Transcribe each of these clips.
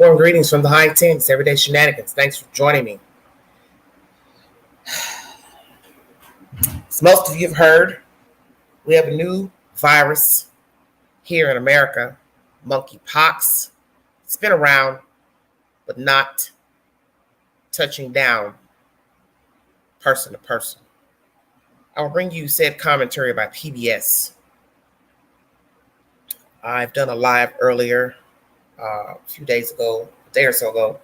Warm greetings from the high tents, everyday shenanigans. Thanks for joining me. As most of you have heard, we have a new virus here in America, monkeypox. It's been around, but not touching down person to person. I will bring you said commentary by PBS. I've done a live earlier, a few days ago, a day or so ago,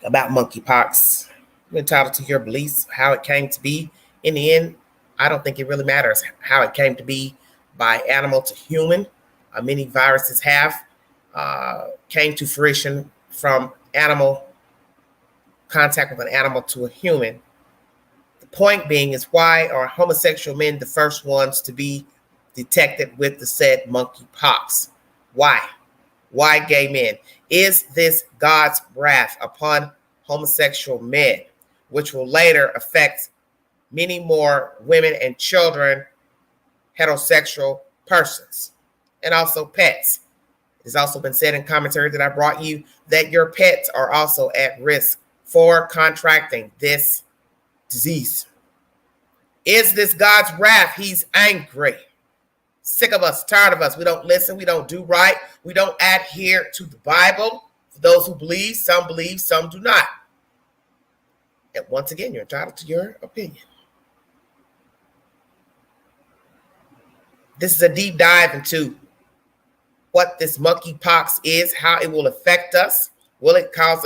about monkeypox. You're entitled to your beliefs, how it came to be. In the end, I don't think it really matters how it came to be by animal to human. Many viruses have came to fruition from animal contact with an animal to a human. The point being is, why are homosexual men the first ones to be detected with the said monkeypox? Why? Why gay men? Is this God's wrath upon homosexual men, which will later affect many more women and children, heterosexual persons, and also pets? It has also been said in commentary that I brought you that your pets are also at risk for contracting this disease. Is this God's wrath? He's angry. Sick of us, tired of us. We don't listen. We don't do right. We don't adhere to the Bible. For those who believe, some do not. And once again, you're entitled to your opinion. This is a deep dive into what this monkeypox is, how it will affect us. Will it cause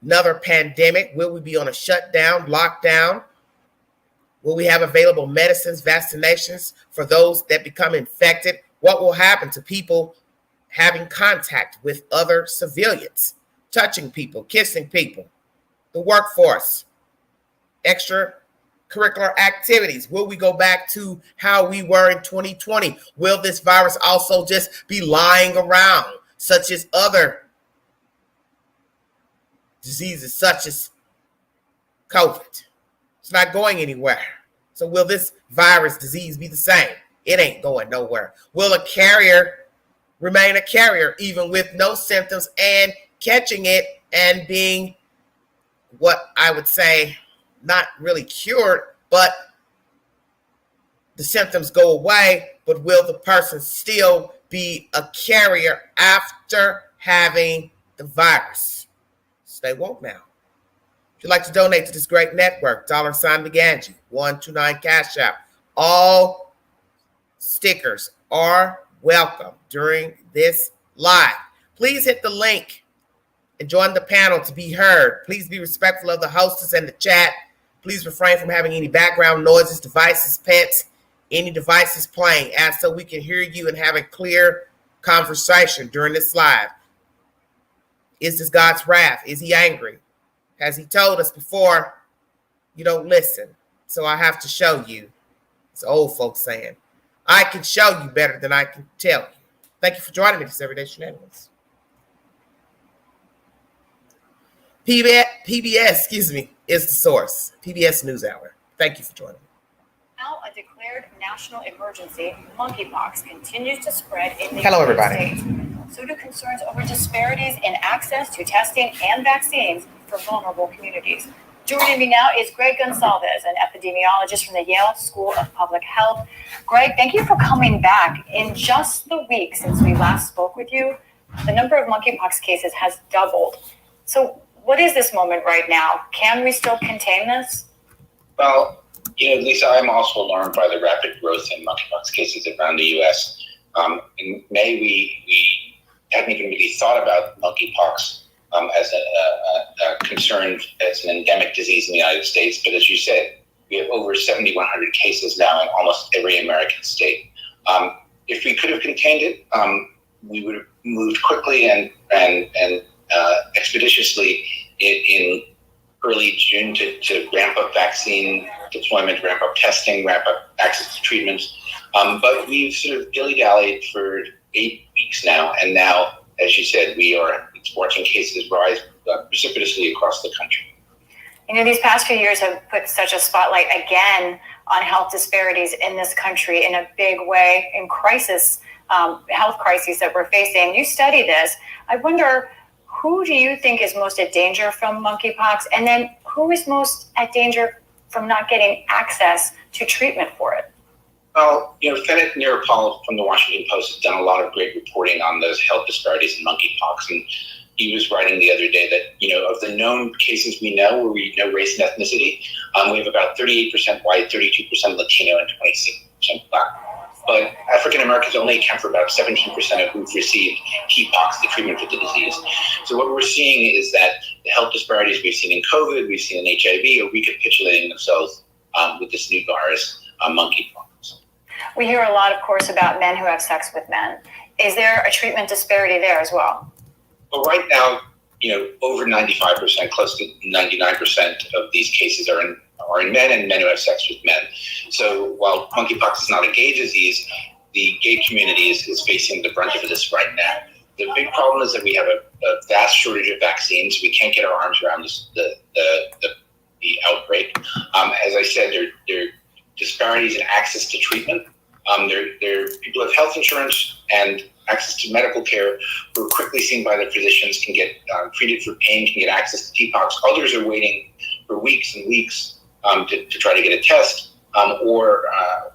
another pandemic? Will we be on a shutdown, lockdown? Will we have available medicines, vaccinations for those that become infected? What will happen to people having contact with other civilians, touching people, kissing people, the workforce, extracurricular activities? Will we go back to how we were in 2020? Will this virus also just be lying around, such as other diseases, such as COVID? It's not going anywhere. So will this virus disease be the same? It ain't going nowhere. Will a carrier remain a carrier even with no symptoms and catching it and being, what I would say, not really cured, but the symptoms go away, but will the person still be a carrier after having the virus? Stay woke now. If you'd like to donate to this great network, $McGangie, 129 Cash App. All stickers are welcome during this live. Please hit the link and join the panel to be heard. Please be respectful of the hostess and the chat. Please refrain from having any background noises, devices, pets, any devices playing, as so we can hear you and have a clear conversation during this live. Is this God's wrath? Is he angry? Has he told us before? You don't listen. So I have to show you. It's old folks saying, I can show you better than I can tell you. Thank you for joining me this Everyday Shenanigans. PBS, is the source. PBS NewsHour. Thank you for joining me. Now a declared national emergency, monkeypox continues to spread in the Hello, United everybody. States. So do concerns over disparities in access to testing and vaccines for vulnerable communities. Joining me now is Greg Gonsalves, an epidemiologist from the Yale School of Public Health. Greg, thank you for coming back. In just the week since we last spoke with you, the number of monkeypox cases has doubled. So what is this moment right now? Can we still contain this? Well, Lisa, I'm also alarmed by the rapid growth in monkeypox cases around the U.S. In May, we hadn't even really thought about monkeypox as a concern, as an endemic disease in the United States. But as you said, we have over 7,100 cases now in almost every American state. If we could have contained it, we would have moved quickly and expeditiously in early June to ramp up vaccine deployment, ramp up testing, ramp up access to treatments. But we've sort of dilly-dallied for 8 weeks now. And now, as you said, it's watching cases rise precipitously across the country. These past few years have put such a spotlight again on health disparities in this country in a big way, in health crises that we're facing. You study this. I wonder, who do you think is most at danger from monkeypox? And then who is most at danger from not getting access to treatment for it? Well, Fennet Nirapal from the Washington Post has done a lot of great reporting on those health disparities in monkeypox. And he was writing the other day that, of the known cases we know where we know race and ethnicity, we have about 38% white, 32% Latino, and 26% Black. But African Americans only account for about 17% of who've received TPOXX, the treatment for the disease. So what we're seeing is that the health disparities we've seen in COVID, we've seen in HIV, are recapitulating themselves with this new virus, monkeypox. We hear a lot, of course, about men who have sex with men. Is there a treatment disparity there as well? Well, right now, over 95%, close to 99% of these cases are in men and men who have sex with men. So while monkeypox is not a gay disease, the gay community is facing the brunt of this right now. The big problem is that we have a vast shortage of vaccines. We can't get our arms around the outbreak. As I said, there are disparities in access to treatment. There are people who have health insurance and access to medical care who are quickly seen by their physicians, can get treated for pain, can get access to TPOXX. Others are waiting for weeks and weeks to try to get a test, or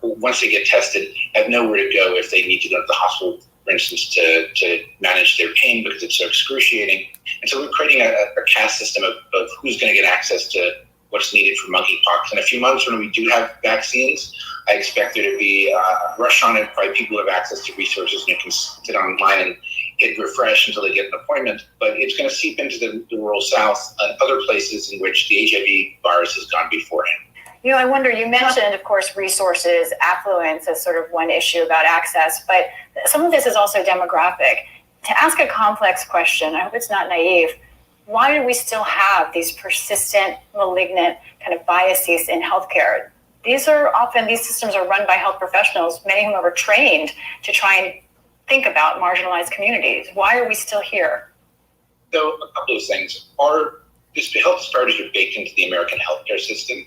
once they get tested, have nowhere to go if they need to go to the hospital, for instance, to manage their pain because it's so excruciating. And so we're creating a caste system of who's going to get access to what's needed for monkeypox. In a few months, when we do have vaccines, I expect there to be a rush on it by people who have access to resources and you can sit online and hit refresh until they get an appointment. But it's going to seep into the rural South and other places in which the HIV virus has gone beforehand. I wonder, you mentioned, of course, resources, affluence as sort of one issue about access, but some of this is also demographic. To ask a complex question, I hope it's not naive, why do we still have these persistent, malignant kind of biases in healthcare? These systems are run by health professionals, many of whom are trained to try and think about marginalized communities. Why are we still here? So a couple of things. The health disparities are baked into the American healthcare system.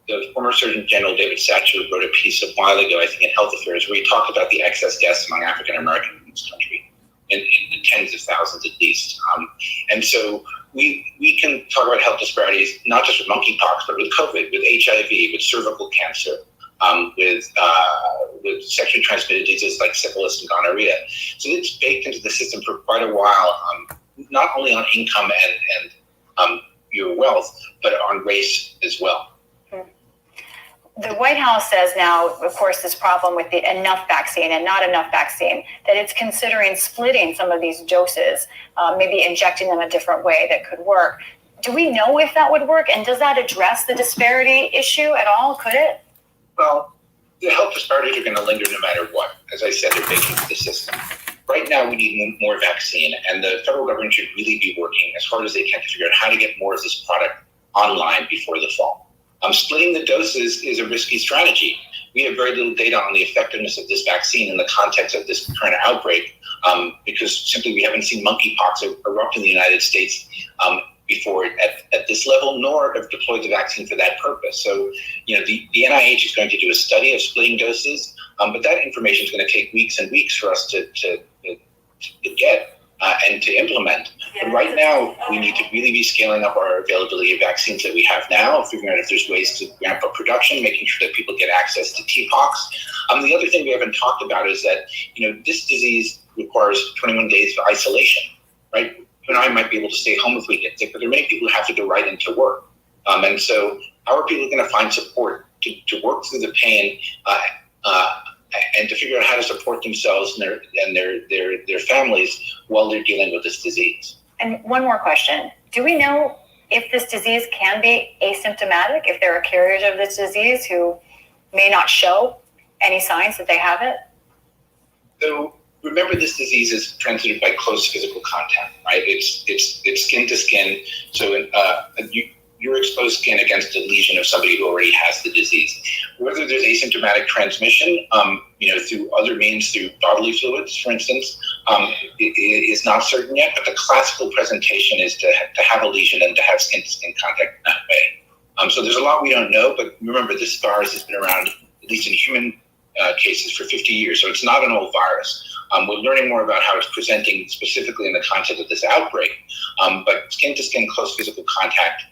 The former Surgeon General David Satcher wrote a piece a while ago, I think in Health Affairs, where he talked about the excess deaths among African Americans in this country, in the tens of thousands at least. And so we can talk about health disparities, not just with monkeypox, but with COVID, with HIV, with cervical cancer, with sexually transmitted diseases like syphilis and gonorrhea. So it's baked into the system for quite a while, not only on income and your wealth, but on race as well. The White House says now, of course, this problem with the enough vaccine and not enough vaccine, that it's considering splitting some of these doses, maybe injecting them a different way that could work. Do we know if that would work? And does that address the disparity issue at all? Could it? Well, the health disparities are going to linger no matter what. As I said, they're baked into the system. Right now, we need more vaccine, and the federal government should really be working as hard as they can to figure out how to get more of this product online before the fall. Splitting the doses is a risky strategy. We have very little data on the effectiveness of this vaccine in the context of this current outbreak, because simply we haven't seen monkeypox erupt in the United States before at this level, nor have deployed the vaccine for that purpose. So, the NIH is going to do a study of splitting doses, but that information is going to take weeks and weeks for us to get and to implement. But right now, we need to really be scaling up our availability of vaccines that we have now, figuring out if there's ways to ramp up production, making sure that people get access to TPOXX. The other thing we haven't talked about is that, this disease requires 21 days of isolation, right? You and I might be able to stay home if we get sick, but there are many people who have to go right into work. And so how are people going to find support to work through the pain and to figure out how to support themselves and their families while they're dealing with this disease? And one more question. Do we know if this disease can be asymptomatic, if there are carriers of this disease who may not show any signs that they have it? So remember, this disease is transmitted by close physical contact, right? It's skin to skin. So your exposed skin against a lesion of somebody who already has the disease. Whether there's asymptomatic transmission, through other means, through bodily fluids, for instance, is not certain yet. But the classical presentation is to have a lesion and to have skin-to-skin contact in that way. So there's a lot we don't know, but remember, this virus has been around, at least in human cases, for 50 years, so it's not an old virus. We're learning more about how it's presenting specifically in the context of this outbreak, but skin-to-skin close physical contact,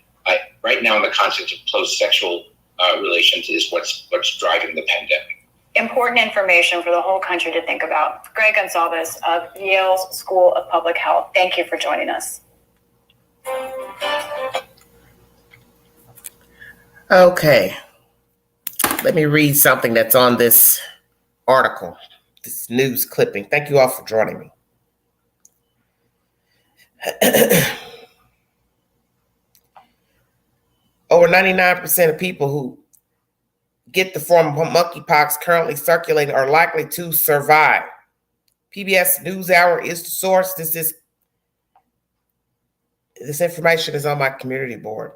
right now in the context of close sexual relations, is what's driving the pandemic. Important information for the whole country to think about. Greg Gonsalves of Yale's School of Public Health, thank you for joining us. Okay, let me read something that's on this article, this news clipping. Thank you all for joining me. Over 99% of people who get the form of monkeypox currently circulating are likely to survive. PBS NewsHour is the source. This information is on my community board.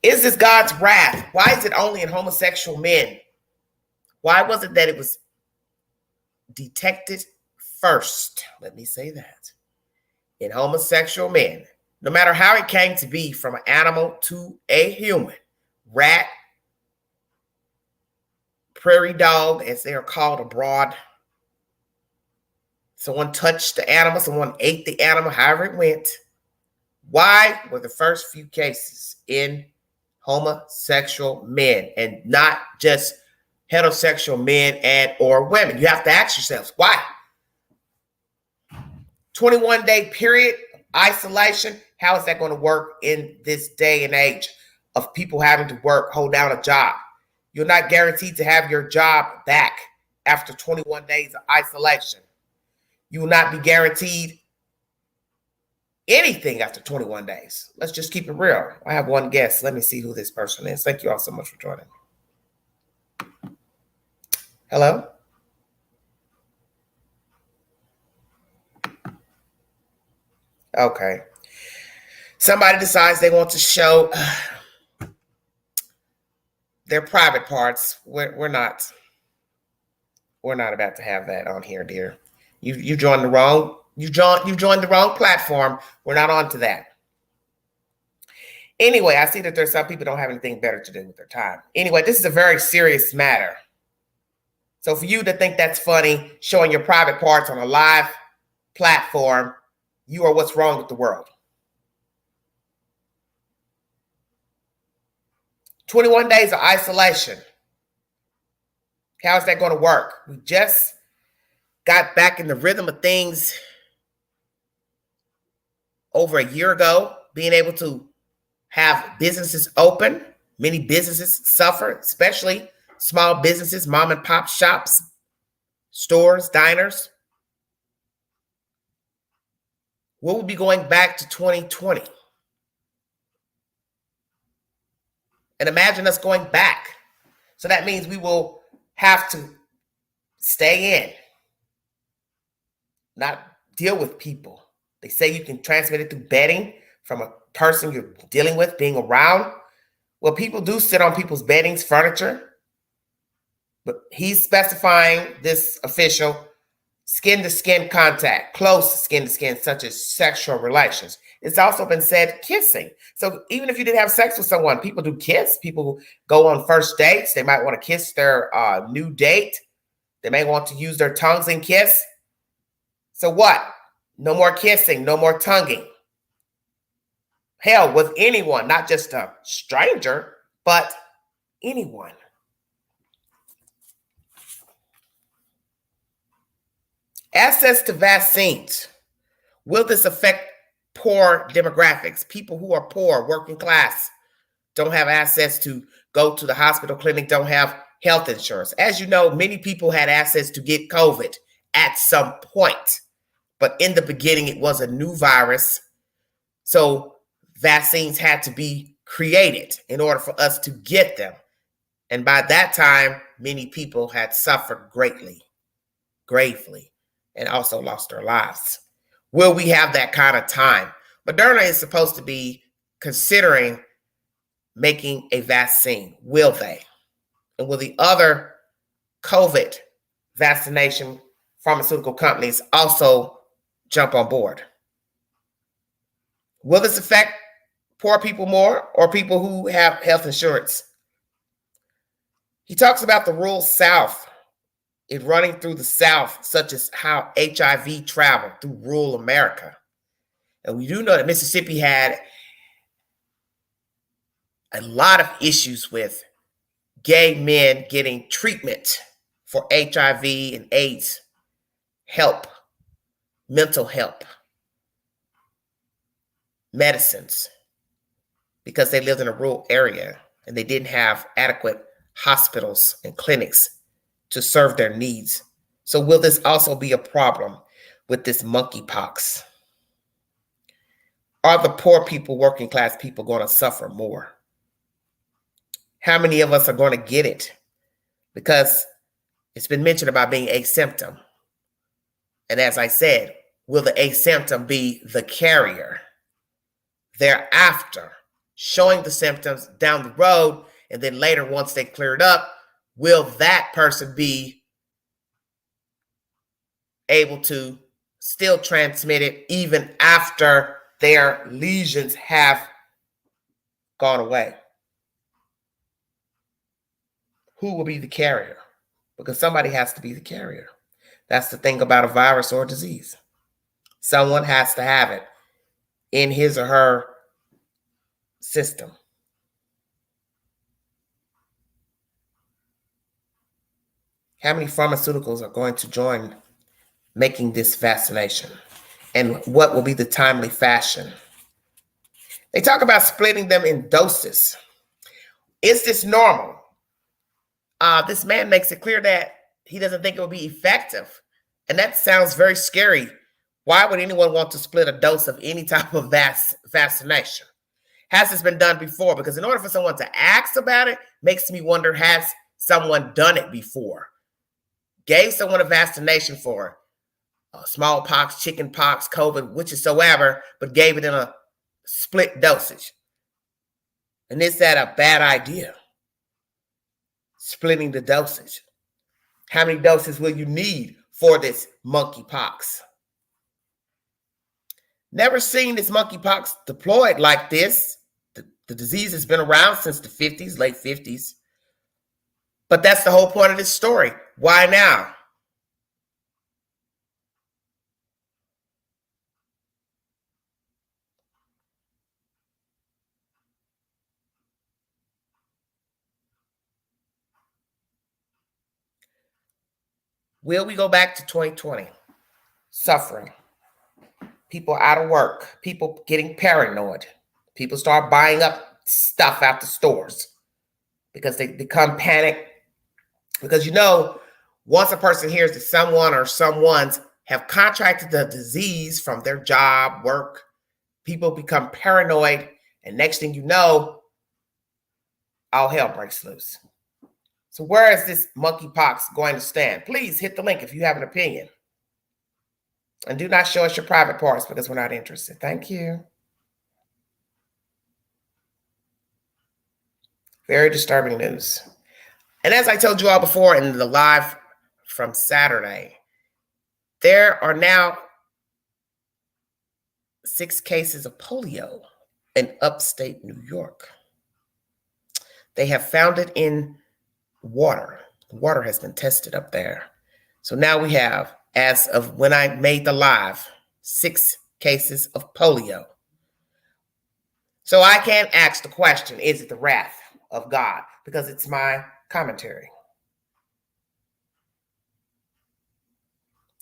Is this God's wrath? Why is it only in homosexual men? Why was it that it was detected first? Let me say that. In homosexual men, no matter how it came to be, from an animal to a human, rat, prairie dog, as they are called abroad. Someone touched the animal, someone ate the animal, however it went. Why were the first few cases in homosexual men and not just heterosexual men and or women? You have to ask yourselves, why? 21-day period isolation. How is that going to work in this day and age of people having to work, hold down a job? You're not guaranteed to have your job back after 21 days of isolation. You will not be guaranteed anything after 21 days. Let's just keep it real. I have one guest. Let me see who this person is. Thank you all so much for joining me. Hello? Okay. Somebody decides they want to show their private parts. We're not about to have that on here, dear. You joined the wrong. You joined the wrong platform. We're not on to that. Anyway, I see that there's some people don't have anything better to do with their time. Anyway, this is a very serious matter. So for you to think that's funny, showing your private parts on a live platform, you are what's wrong with the world. 21 days of isolation. How is that going to work? We just got back in the rhythm of things over a year ago, being able to have businesses open. Many businesses suffer, especially small businesses, mom and pop shops, stores, diners. We'll be going back to 2020. And imagine us going back. So that means we will have to stay in, not deal with people. They say you can transmit it through bedding from a person you're dealing with, being around. Well, people do sit on people's beddings, furniture. But he's specifying, this official, skin-to-skin contact, close skin-to-skin, such as sexual relations. It's also been said kissing. So even if you didn't have sex with someone, people do kiss. People go on first dates. They might want to kiss their new date. They may want to use their tongues and kiss. So what? No more kissing, no more tonguing. Hell, with anyone, not just a stranger, but anyone. Access to vaccines. Will this affect poor demographics? People who are poor, working class, don't have access to go to the hospital, clinic, don't have health insurance. As you know, many people had access to get COVID at some point. But in the beginning, it was a new virus. So vaccines had to be created in order for us to get them. And by that time, many people had suffered greatly, gravely, and also lost their lives. Will we have that kind of time? Moderna is supposed to be considering making a vaccine. Will they? And will the other COVID vaccination pharmaceutical companies also jump on board? Will this affect poor people more or people who have health insurance? He talks about the rural South, it running through the South, such as how HIV traveled through rural America. And we do know that Mississippi had a lot of issues with gay men getting treatment for HIV and AIDS, help, mental help, medicines, because they lived in a rural area and they didn't have adequate hospitals and clinics to serve their needs. So will this also be a problem with this monkeypox? Are the poor people, working class people, going to suffer more? How many of us are going to get it? Because it's been mentioned about being a symptom. And as I said, will the a symptom be the carrier thereafter, showing the symptoms down the road, and then later, once they clear it up, will that person be able to still transmit it even after their lesions have gone away? Who will be the carrier? Because somebody has to be the carrier. That's the thing about a virus or a disease. Someone has to have it in his or her system. How many pharmaceuticals are going to join making this vaccination? And what will be the timely fashion? They talk about splitting them in doses. Is this normal? This man makes it clear that he doesn't think it will be effective. And that sounds very scary. Why would anyone want to split a dose of any type of vaccination? Has this been done before? Because in order for someone to ask about it, makes me wonder, has someone done it before? Gave someone a vaccination for smallpox, chickenpox, COVID, whichsoever, but gave it in a split dosage. And is that a bad idea? Splitting the dosage. How many doses will you need for this monkeypox? Never seen this monkeypox deployed like this. The disease has been around since the 50s, late 50s. But that's the whole point of this story. Why now? Will we go back to 2020? Suffering. People out of work. People getting paranoid. People start buying up stuff out the stores because they become panicked. Because, once a person hears that someone or someone's have contracted the disease from their job, work, people become paranoid. And next thing you know, all hell breaks loose. So where is this monkeypox going to stand? Please hit the link if you have an opinion. And do not show us your private parts because we're not interested. Thank you. Very disturbing news. And as I told you all before in the live from Saturday, there are now 6 cases of polio in upstate New York. They have found it in water. Water has been tested up there. So now we have, as of when I made the live, 6 cases of polio. So I can't ask the question, is it the wrath of God? Because it's my commentary.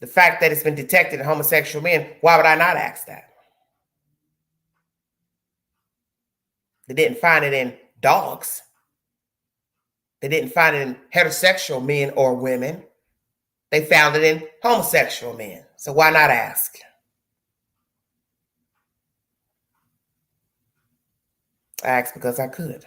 The fact that it's been detected in homosexual men, why would I not ask that? They didn't find it in dogs. They didn't find it in heterosexual men or women. They found it in homosexual men. So why not ask? I asked because I could.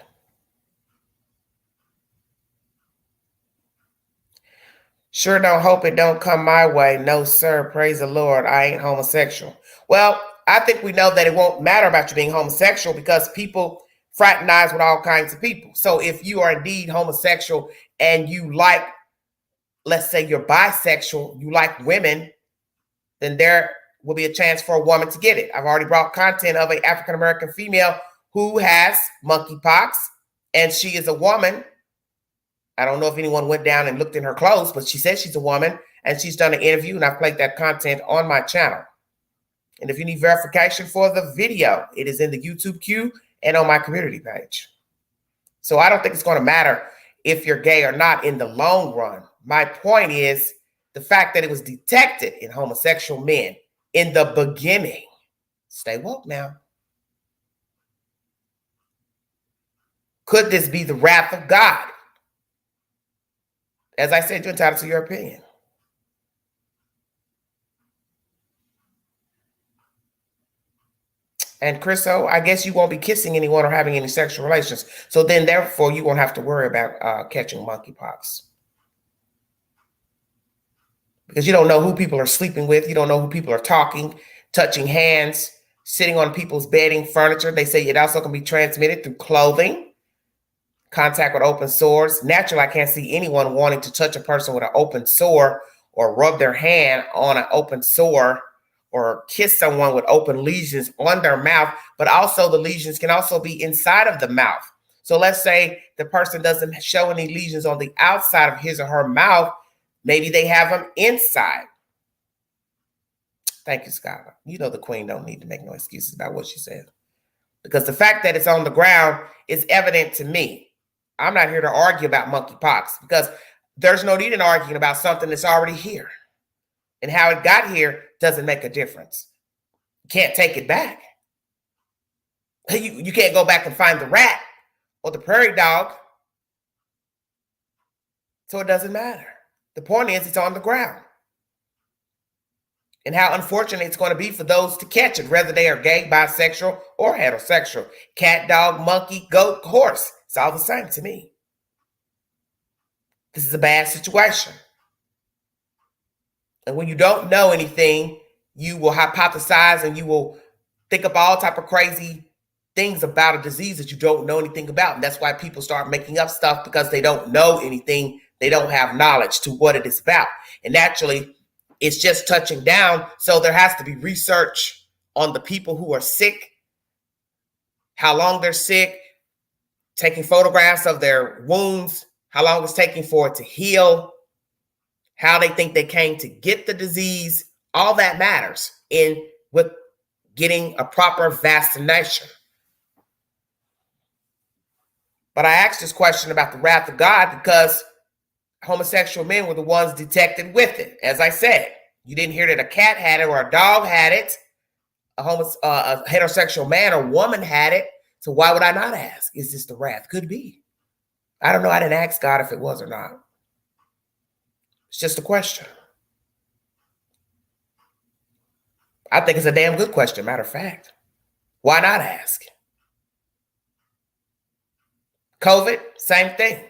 Sure don't hope it don't come my way. No, sir. Praise the Lord. I ain't homosexual. Well, I think we know that it won't matter about you being homosexual because people fraternize with all kinds of people. So if you are indeed homosexual and you like, let's say you're bisexual, you like women, then there will be a chance for a woman to get it. I've already brought content of an African-American female who has monkeypox, and she is a woman. I don't know if anyone went down and looked in her clothes, but she says she's a woman, and she's done an interview, and I've played that content on my channel. And if you need verification for the video, it is in the YouTube queue and on my community page. So I don't think it's going to matter if you're gay or not in the long run. My point is the fact that it was detected in homosexual men in the beginning. Stay woke now. Could this be the wrath of God? As I said, you're entitled to your opinion. And Chriso, I guess you won't be kissing anyone or having any sexual relations. So then, therefore, you won't have to worry about catching monkeypox. Because you don't know who people are sleeping with. You don't know who people are talking, touching hands, sitting on people's bedding, furniture. They say it also can be transmitted through clothing, contact with open sores. Naturally, I can't see anyone wanting to touch a person with an open sore or rub their hand on an open sore or kiss someone with open lesions on their mouth, but also the lesions can also be inside of the mouth. So let's say the person doesn't show any lesions on the outside of his or her mouth. Maybe they have them inside. Thank you, Skylar. You know the queen don't need to make no excuses about what she said. Because the fact that it's on the ground is evident to me. I'm not here to argue about monkeypox because there's no need in arguing about something that's already here. And how it got here doesn't make a difference. You can't take it back. You can't go back and find the rat or the prairie dog. So it doesn't matter. The point is it's on the ground. And how unfortunate it's going to be for those to catch it, whether they are gay, bisexual, or heterosexual. Cat, dog, monkey, goat, horse. It's all the same to me. This is a bad situation. And when you don't know anything, you will hypothesize and you will think up all type of crazy things about a disease that you don't know anything about. And that's why people start making up stuff because they don't know anything. They don't have knowledge to what it is about. And naturally, it's just touching down. So there has to be research on the people who are sick, how long they're sick, taking photographs of their wounds, how long it's taking for it to heal, how they think they came to get the disease. All that matters in with getting a proper vaccination. But I asked this question about the wrath of God because homosexual men were the ones detected with it. As I said, you didn't hear that a cat had it or a dog had it. A heterosexual man or woman had it. So why would I not ask? Is this the wrath? Could be. I don't know. I didn't ask God if it was or not. It's just a question. I think it's a damn good question, matter of fact. Why not ask? COVID, same thing.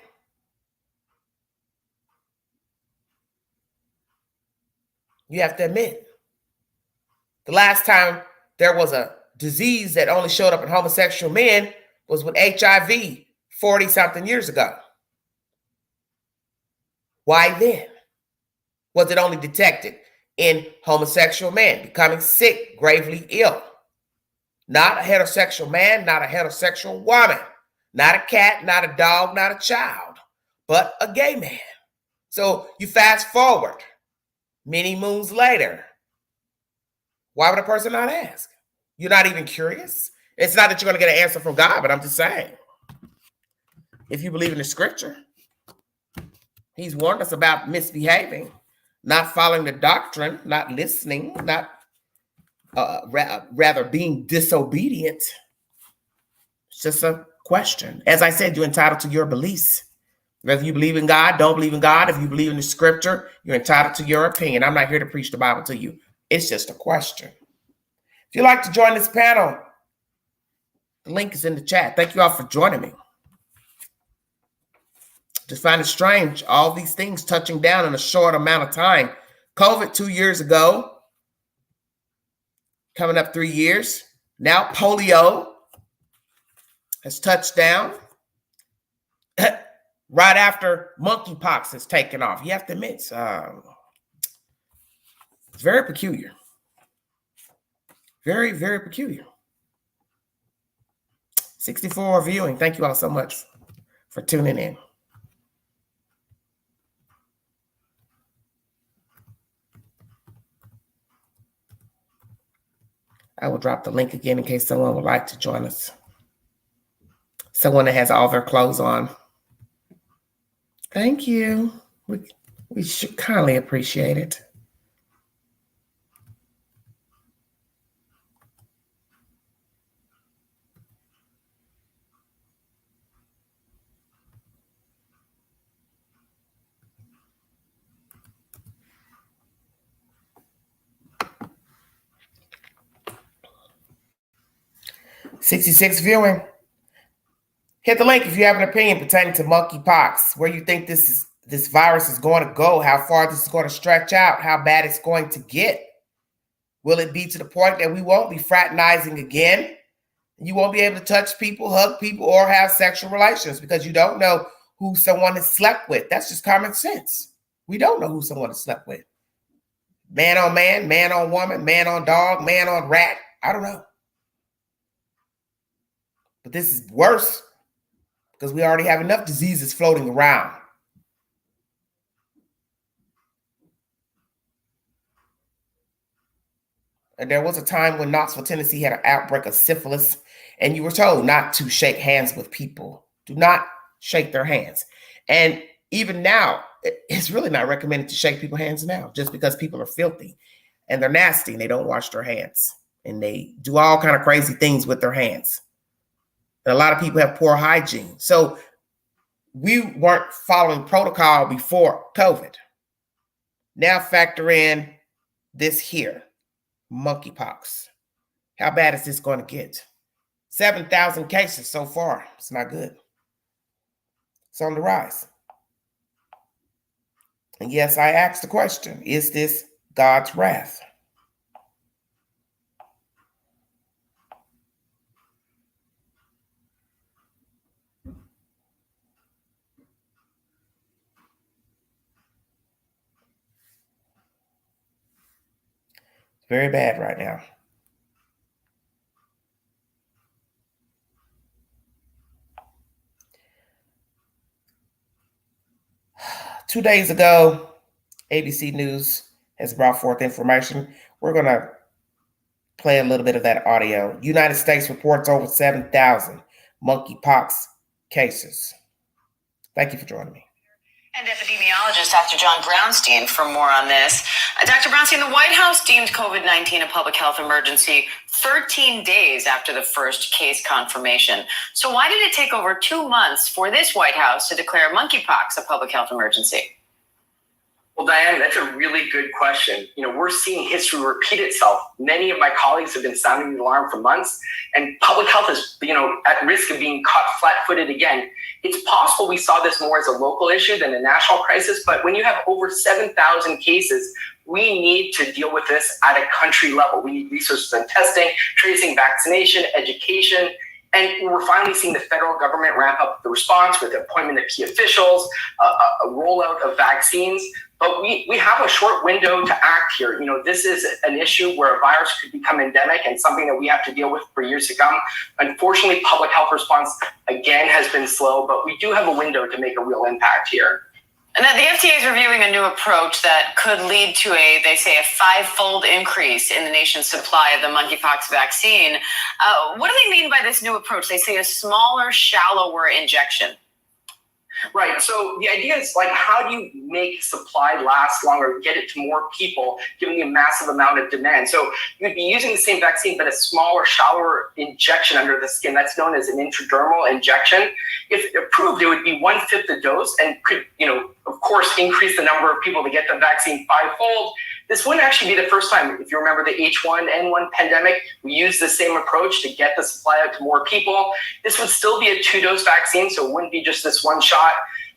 You have to admit, the last time there was a disease that only showed up in homosexual men was with HIV 40-something years ago. Why then? Was it only detected in homosexual men becoming sick, gravely ill? Not a heterosexual man, not a heterosexual woman, not a cat, not a dog, not a child, but a gay man. So you fast forward many moons later. Why would a person not ask? You're not even curious. It's not that you're going to get an answer from God, but I'm just saying. If you believe in the scripture, he's warned us about misbehaving, not following the doctrine, not listening, not rather being disobedient. It's just a question. As I said, you're entitled to your beliefs. Whether you believe in God, don't believe in God, if you believe in the scripture, you're entitled to your opinion. I'm not here to preach the Bible to you. It's just a question. If you'd like to join this panel, the link is in the chat. Thank you all for joining me. Just find it strange, all these things touching down in a short amount of time. COVID 2 years ago, coming up 3 years. Now polio has touched down right after monkeypox has taken off. You have to admit, it's very peculiar. Very, very peculiar. 64 viewing. Thank you all so much for tuning in. I will drop the link again in case someone would like to join us. Someone that has all their clothes on. Thank you. We should kindly appreciate it. $66 viewing. Hit the link if you have an opinion pertaining to monkeypox, where you think this virus is going to go, how far this is going to stretch out, how bad it's going to get. Will it be to the point that we won't be fraternizing again? You won't be able to touch people, hug people, or have sexual relations because you don't know who someone has slept with. That's just common sense. We don't know who someone has slept with. Man on man, man on woman, man on dog, man on rat. I don't know. But this is worse because we already have enough diseases floating around. And there was a time when Knoxville, Tennessee had an outbreak of syphilis, and you were told not to shake hands with people. Do not shake their hands. And even now, it's really not recommended to shake people's hands now, just because people are filthy and they're nasty and they don't wash their hands and they do all kind of crazy things with their hands. And a lot of people have poor hygiene. So we weren't following protocol before COVID. Now factor in this here, monkeypox. How bad is this going to get? 7,000 cases so far. It's not good. It's on the rise. And yes, I asked the question, is this God's wrath? Very bad right now. Two days ago, ABC News has brought forth information. We're going to play a little bit of that audio. United States reports over 7,000 monkeypox cases. Thank you for joining me. And epidemiologist Dr. John Brownstein for more on this. Dr. Brownstein, the White House deemed COVID-19 a public health emergency 13 days after the first case confirmation. So why did it take over 2 months for this White House to declare monkeypox a public health emergency? Well, Diane, that's a really good question. We're seeing history repeat itself. Many of my colleagues have been sounding the alarm for months, and public health is, at risk of being caught flat-footed again. It's possible we saw this more as a local issue than a national crisis, but when you have over 7,000 cases, we need to deal with this at a country level. We need resources on testing, tracing, vaccination, education, and we're finally seeing the federal government ramp up the response with the appointment of key officials, a rollout of vaccines. But we have a short window to act here. This is an issue where a virus could become endemic and something that we have to deal with for years to come. Unfortunately, public health response, again, has been slow, but we do have a window to make a real impact here. And then the FDA is reviewing a new approach that could lead to they say, a 5-fold increase in the nation's supply of the monkeypox vaccine. What do they mean by this new approach? They say a smaller, shallower injection. Right. So the idea is how do you make supply last longer, get it to more people, given the massive amount of demand? So you'd be using the same vaccine, but a smaller, shallower injection under the skin. That's known as an intradermal injection. If approved, it would be 1/5 the dose and could, of course, increase the number of people to get the vaccine 5-fold. This wouldn't actually be the first time. If you remember the H1N1 pandemic, we used the same approach to get the supply out to more people. This would still be a 2-dose vaccine, so it wouldn't be just this one shot.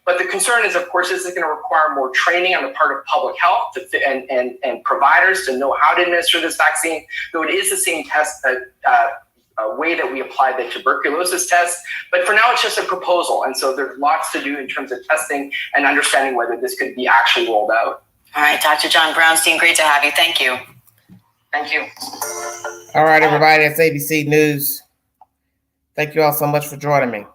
But the concern is, of course, this is going to require more training on the part of public health and providers to know how to administer this vaccine, though it is the same test way that we apply the tuberculosis test. But for now, it's just a proposal. And so there's lots to do in terms of testing and understanding whether this could be actually rolled out. All right, Dr. John Brownstein, great to have you. Thank you. Thank you. All right, everybody, that's ABC News. Thank you all so much for joining me.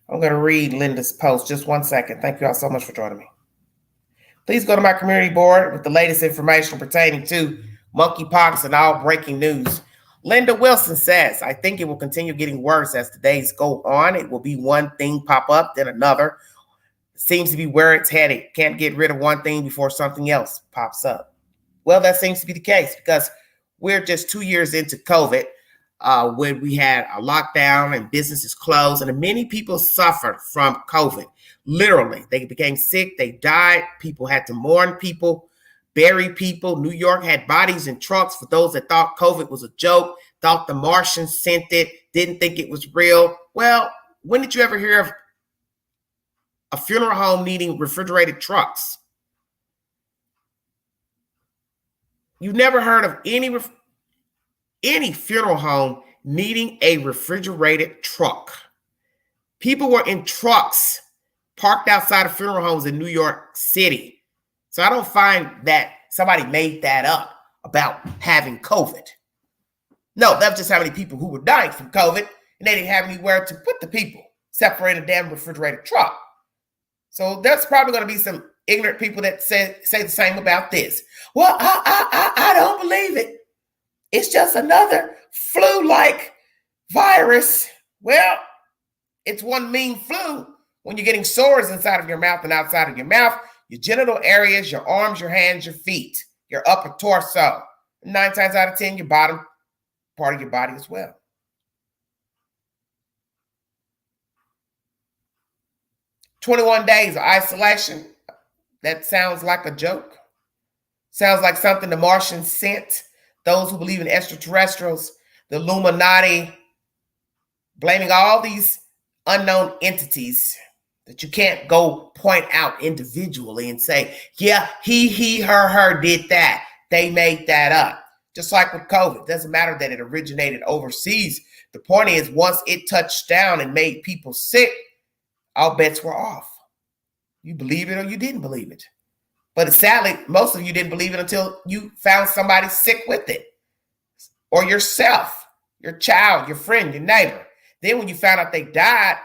I'm going to read Linda's post. Just 1 second. Thank you all so much for joining me. Please go to my community board with the latest information pertaining to monkeypox and all breaking news. Linda Wilson says, I think it will continue getting worse as the days go on. It will be one thing pop up, then another. It seems to be where it's headed. Can't get rid of one thing before something else pops up. Well, that seems to be the case because we're just 2 years into COVID, when we had a lockdown and businesses closed, and many people suffered from COVID. Literally, they became sick, they died, people had to mourn people, bury people. New York had bodies in trucks for those that thought COVID was a joke, thought the Martians sent it, didn't think it was real. Well, when did you ever hear of a funeral home needing refrigerated trucks? You've never heard of any funeral home needing a refrigerated truck. People were in trucks parked outside of funeral homes in New York City. So I don't find that somebody made that up about having COVID. No, that was just how many people who were dying from COVID, and they didn't have anywhere to put the people, except for in a damn refrigerated truck. So there's probably going to be some ignorant people that say the same about this. Well, I don't believe it. It's just another flu-like virus. Well, it's one mean flu when you're getting sores inside of your mouth and outside of your mouth, your genital areas, your arms, your hands, your feet, your upper torso. 9 times out of 10, your bottom part of your body as well. "21 days of isolation." That sounds like a joke. Sounds like something the Martians sent. Those who believe in extraterrestrials, the Illuminati, blaming all these unknown entities that you can't go point out individually and say, yeah, he, her did that. They made that up. Just like with COVID, it doesn't matter that it originated overseas. The point is, once it touched down and made people sick, all bets were off. You believe it or you didn't believe it. But sadly, most of you didn't believe it until you found somebody sick with it. Or yourself, your child, your friend, your neighbor. Then when you found out they died,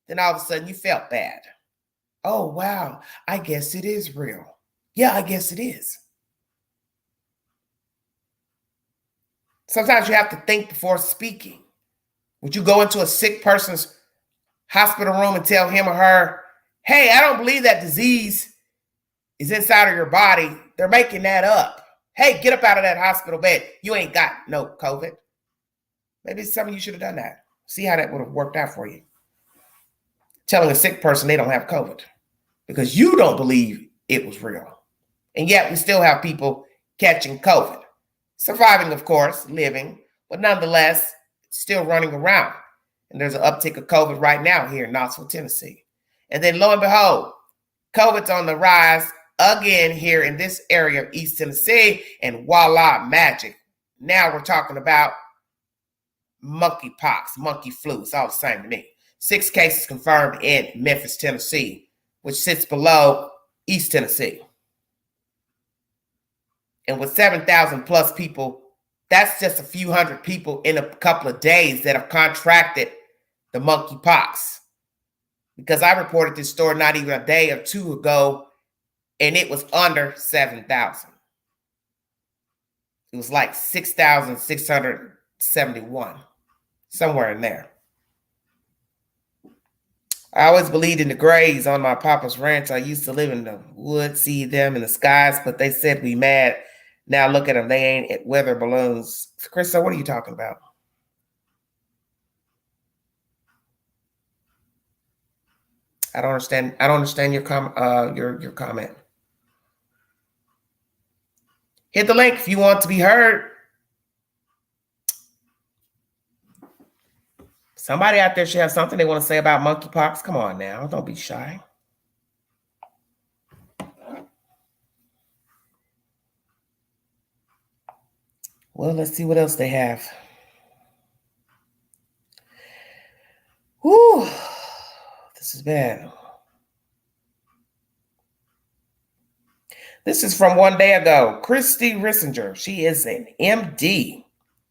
then all of a sudden you felt bad. Oh, wow, I guess it is real. Yeah, I guess it is. Sometimes you have to think before speaking. Would you go into a sick person's hospital room and tell him or her, hey, I don't believe that disease is inside of your body. They're making that up. Hey, get up out of that hospital bed. You ain't got no COVID. Maybe some of you should have done that. See how that would have worked out for you. Telling a sick person they don't have COVID because you don't believe it was real. And yet we still have people catching COVID. Surviving, of course, living, but nonetheless, still running around. And there's an uptick of COVID right now here in Knoxville, Tennessee. And then lo and behold, COVID's on the rise again here in this area of East Tennessee, and voila, magic. Now we're talking about monkeypox, monkey flu. It's all the same to me. 6 cases confirmed in Memphis, Tennessee, which sits below East Tennessee. And with 7,000 plus people, that's just a few hundred people in a couple of days that have contracted the monkeypox. Because I reported this story not even a day or two ago, and it was under 7,000. It was like 6,671, somewhere in there. I always believed in the grays on my papa's ranch. I used to live in the woods, see them in the skies, but they said we mad. Now look at them. They ain't weather balloons. Krista, what are you talking about? I don't understand. I don't understand your comment. Hit the link if you want to be heard. Somebody out there should have something they want to say about monkeypox. Come on now, don't be shy. Well, let's see what else they have. Whew, this is bad. This is from one day ago. Christy Rissinger. She is an MD.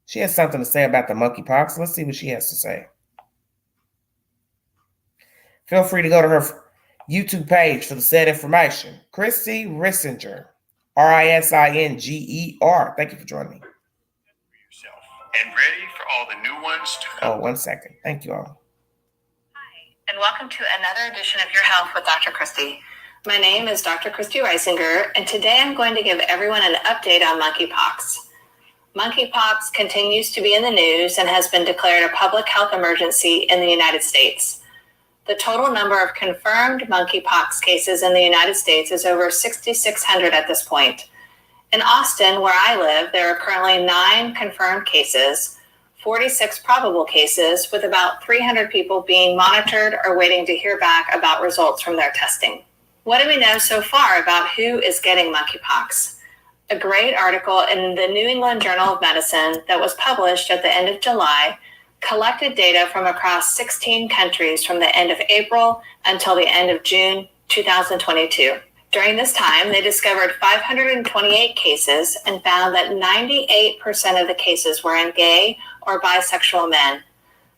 She has something to say about the monkeypox. Let's see what she has to say. Feel free to go to her YouTube page for the said information. Chrissy Rissinger, Risinger. Thank you for joining me. And ready for all the new ones to come. Oh, 1 second. Thank you all. Hi, and welcome to another edition of Your Health with Dr. Christy. My name is Dr. Christy Risinger, and today I'm going to give everyone an update on monkeypox. Monkeypox continues to be in the news and has been declared a public health emergency in the United States. The total number of confirmed monkeypox cases in the United States is over 6,600 at this point. In Austin, where I live, there are currently 9 confirmed cases, 46 probable cases, with about 300 people being monitored or waiting to hear back about results from their testing. What do we know so far about who is getting monkeypox? A great article in the New England Journal of Medicine that was published at the end of July collected data from across 16 countries from the end of April until the end of June 2022. During this time, they discovered 528 cases and found that 98% of the cases were in gay or bisexual men.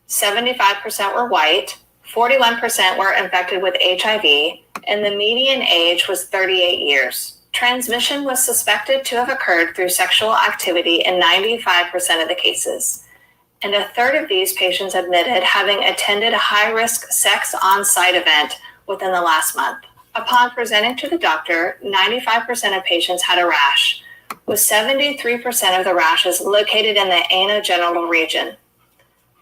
75% were white, 41% were infected with HIV, and the median age was 38 years. Transmission was suspected to have occurred through sexual activity in 95% of the cases. And a third of these patients admitted having attended a high-risk sex on-site event within the last month. Upon presenting to the doctor, 95% of patients had a rash, with 73% of the rashes located in the anogenital region.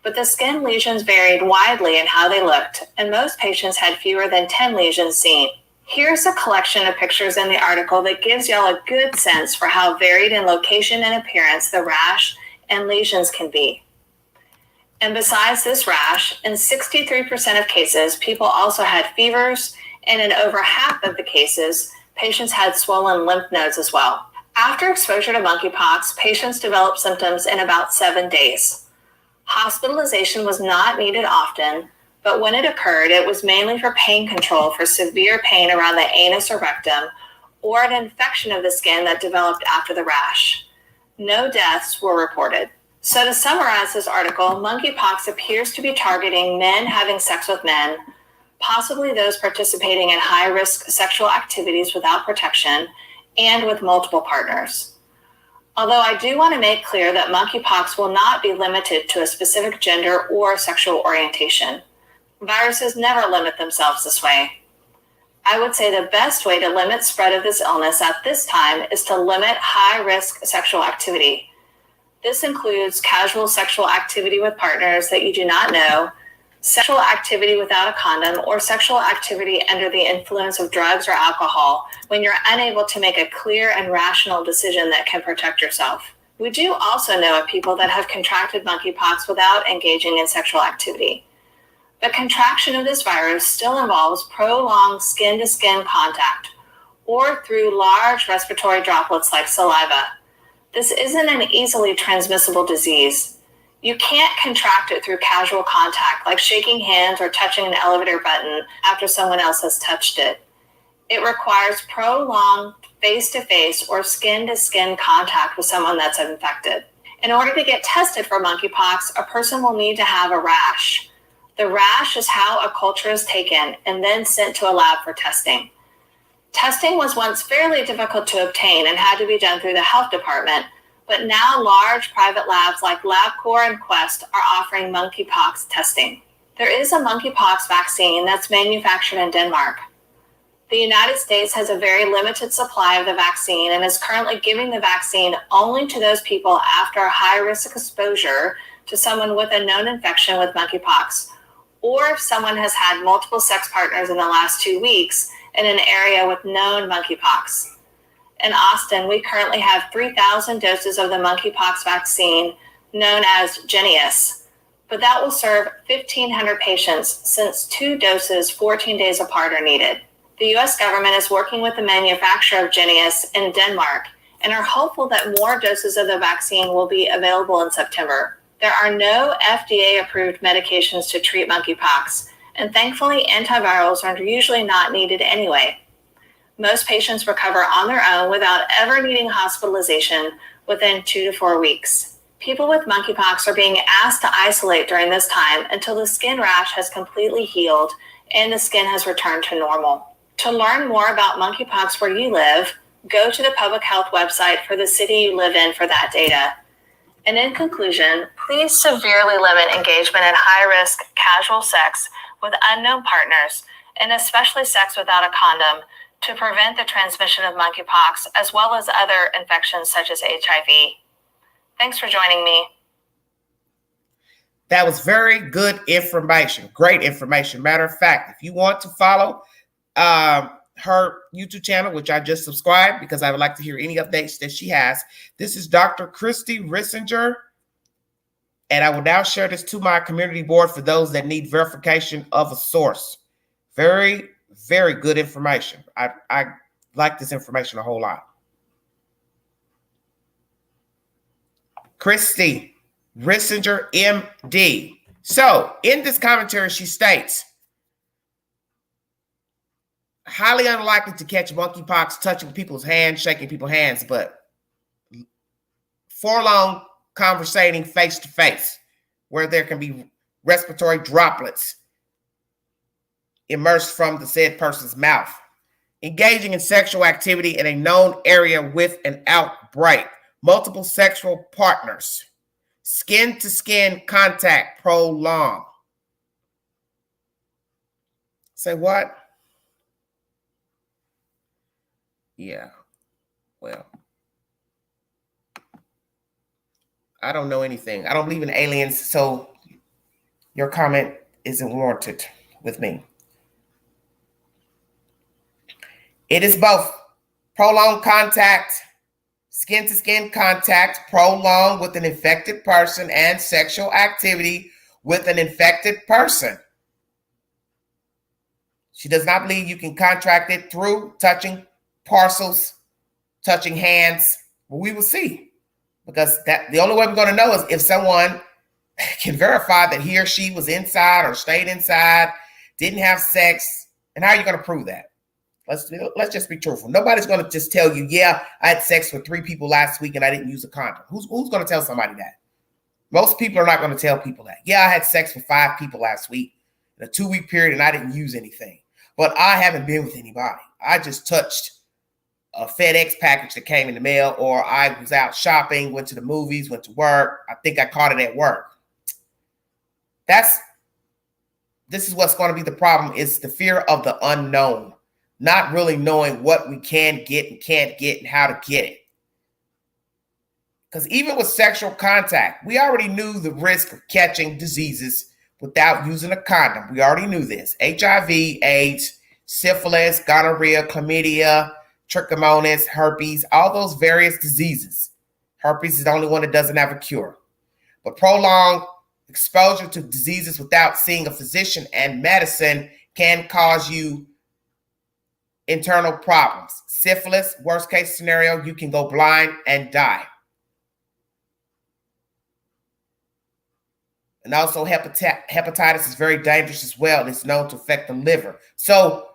But the skin lesions varied widely in how they looked, and most patients had fewer than 10 lesions seen. Here's a collection of pictures in the article that gives y'all a good sense for how varied in location and appearance the rash and lesions can be. And besides this rash, in 63% of cases, people also had fevers, and in over half of the cases, patients had swollen lymph nodes as well. After exposure to monkeypox, patients developed symptoms in about 7 days. Hospitalization was not needed often, but when it occurred, it was mainly for pain control for severe pain around the anus or rectum, or an infection of the skin that developed after the rash. No deaths were reported. So to summarize this article, monkeypox appears to be targeting men having sex with men, possibly those participating in high-risk sexual activities without protection, and with multiple partners. Although I do want to make clear that monkeypox will not be limited to a specific gender or sexual orientation. Viruses never limit themselves this way. I would say the best way to limit spread of this illness at this time is to limit high-risk sexual activity. This includes casual sexual activity with partners that you do not know, sexual activity without a condom, or sexual activity under the influence of drugs or alcohol when you're unable to make a clear and rational decision that can protect yourself. We do also know of people that have contracted monkeypox without engaging in sexual activity. But contraction of this virus still involves prolonged skin-to-skin contact or through large respiratory droplets like saliva. This isn't an easily transmissible disease. You can't contract it through casual contact, like shaking hands or touching an elevator button after someone else has touched it. It requires prolonged face-to-face or skin-to-skin contact with someone that's infected. In order to get tested for monkeypox, a person will need to have a rash. The rash is how a culture is taken and then sent to a lab for testing. Testing was once fairly difficult to obtain and had to be done through the health department, but now large private labs like LabCorp and Quest are offering monkeypox testing. There is a monkeypox vaccine that's manufactured in Denmark. The United States has a very limited supply of the vaccine and is currently giving the vaccine only to those people after a high-risk exposure to someone with a known infection with monkeypox, or if someone has had multiple sex partners in the last 2 weeks in an area with known monkeypox. In Austin, we currently have 3,000 doses of the monkeypox vaccine known as Jynneos, but that will serve 1,500 patients since 2 doses 14 days apart are needed. The U.S. government is working with the manufacturer of Jynneos in Denmark and are hopeful that more doses of the vaccine will be available in September. There are no FDA-approved medications to treat monkeypox, and thankfully antivirals are usually not needed anyway. Most patients recover on their own without ever needing hospitalization within 2 to 4 weeks. People with monkeypox are being asked to isolate during this time until the skin rash has completely healed and the skin has returned to normal. To learn more about monkeypox where you live, go to the public health website for the city you live in for that data. And in conclusion, please severely limit engagement in high-risk casual sex with unknown partners, and especially sex without a condom, to prevent the transmission of monkeypox as well as other infections such as HIV. Thanks for joining me. That was very good information. Great information. Matter of fact, if you want to follow her YouTube channel, which I just subscribed because I would like to hear any updates that she has. This is Dr. Christy Rissinger. And I will now share this to my community board for those that need verification of a source. Very, very good information. I like this information a whole lot. Christy Rissinger, MD. So in this commentary, she states, highly unlikely to catch monkeypox touching people's hands, shaking people's hands, but for long conversating face to face, where there can be respiratory droplets immersed from the said person's mouth. Engaging in sexual activity in a known area with an outbreak. Multiple sexual partners. Skin-to-skin contact prolonged. Say what? Yeah, well, I don't know anything. I don't believe in aliens, so your comment isn't warranted with me. It is both prolonged contact, skin-to-skin contact, prolonged with an infected person, and sexual activity with an infected person. She does not believe you can contract it through touching parcels, touching hands. Well, we will see, because the only way we're going to know is if someone can verify that he or she was inside or stayed inside, didn't have sex. And how are you going to prove that? Let's just be truthful. Nobody's going to just tell you, yeah, I had sex with 3 people last week and I didn't use a condom. Who's going to tell somebody that? Most people are not going to tell people that. Yeah, I had sex with 5 people last week in a 2-week period and I didn't use anything. But I haven't been with anybody. I just touched a FedEx package that came in the mail, or I was out shopping, went to the movies, went to work. I think I caught it at work. This is what's going to be the problem, is the fear of the unknown, not really knowing what we can get and can't get and how to get it. Because even with sexual contact, we already knew the risk of catching diseases without using a condom. We already knew this. HIV, AIDS, syphilis, gonorrhea, chlamydia, trichomonas, herpes, all those various diseases. Herpes is the only one that doesn't have a cure. But prolonged exposure to diseases without seeing a physician and medicine can cause you internal problems. Syphilis, worst case scenario, you can go blind and die. And also hepatitis is very dangerous as well. It's known to affect the liver. So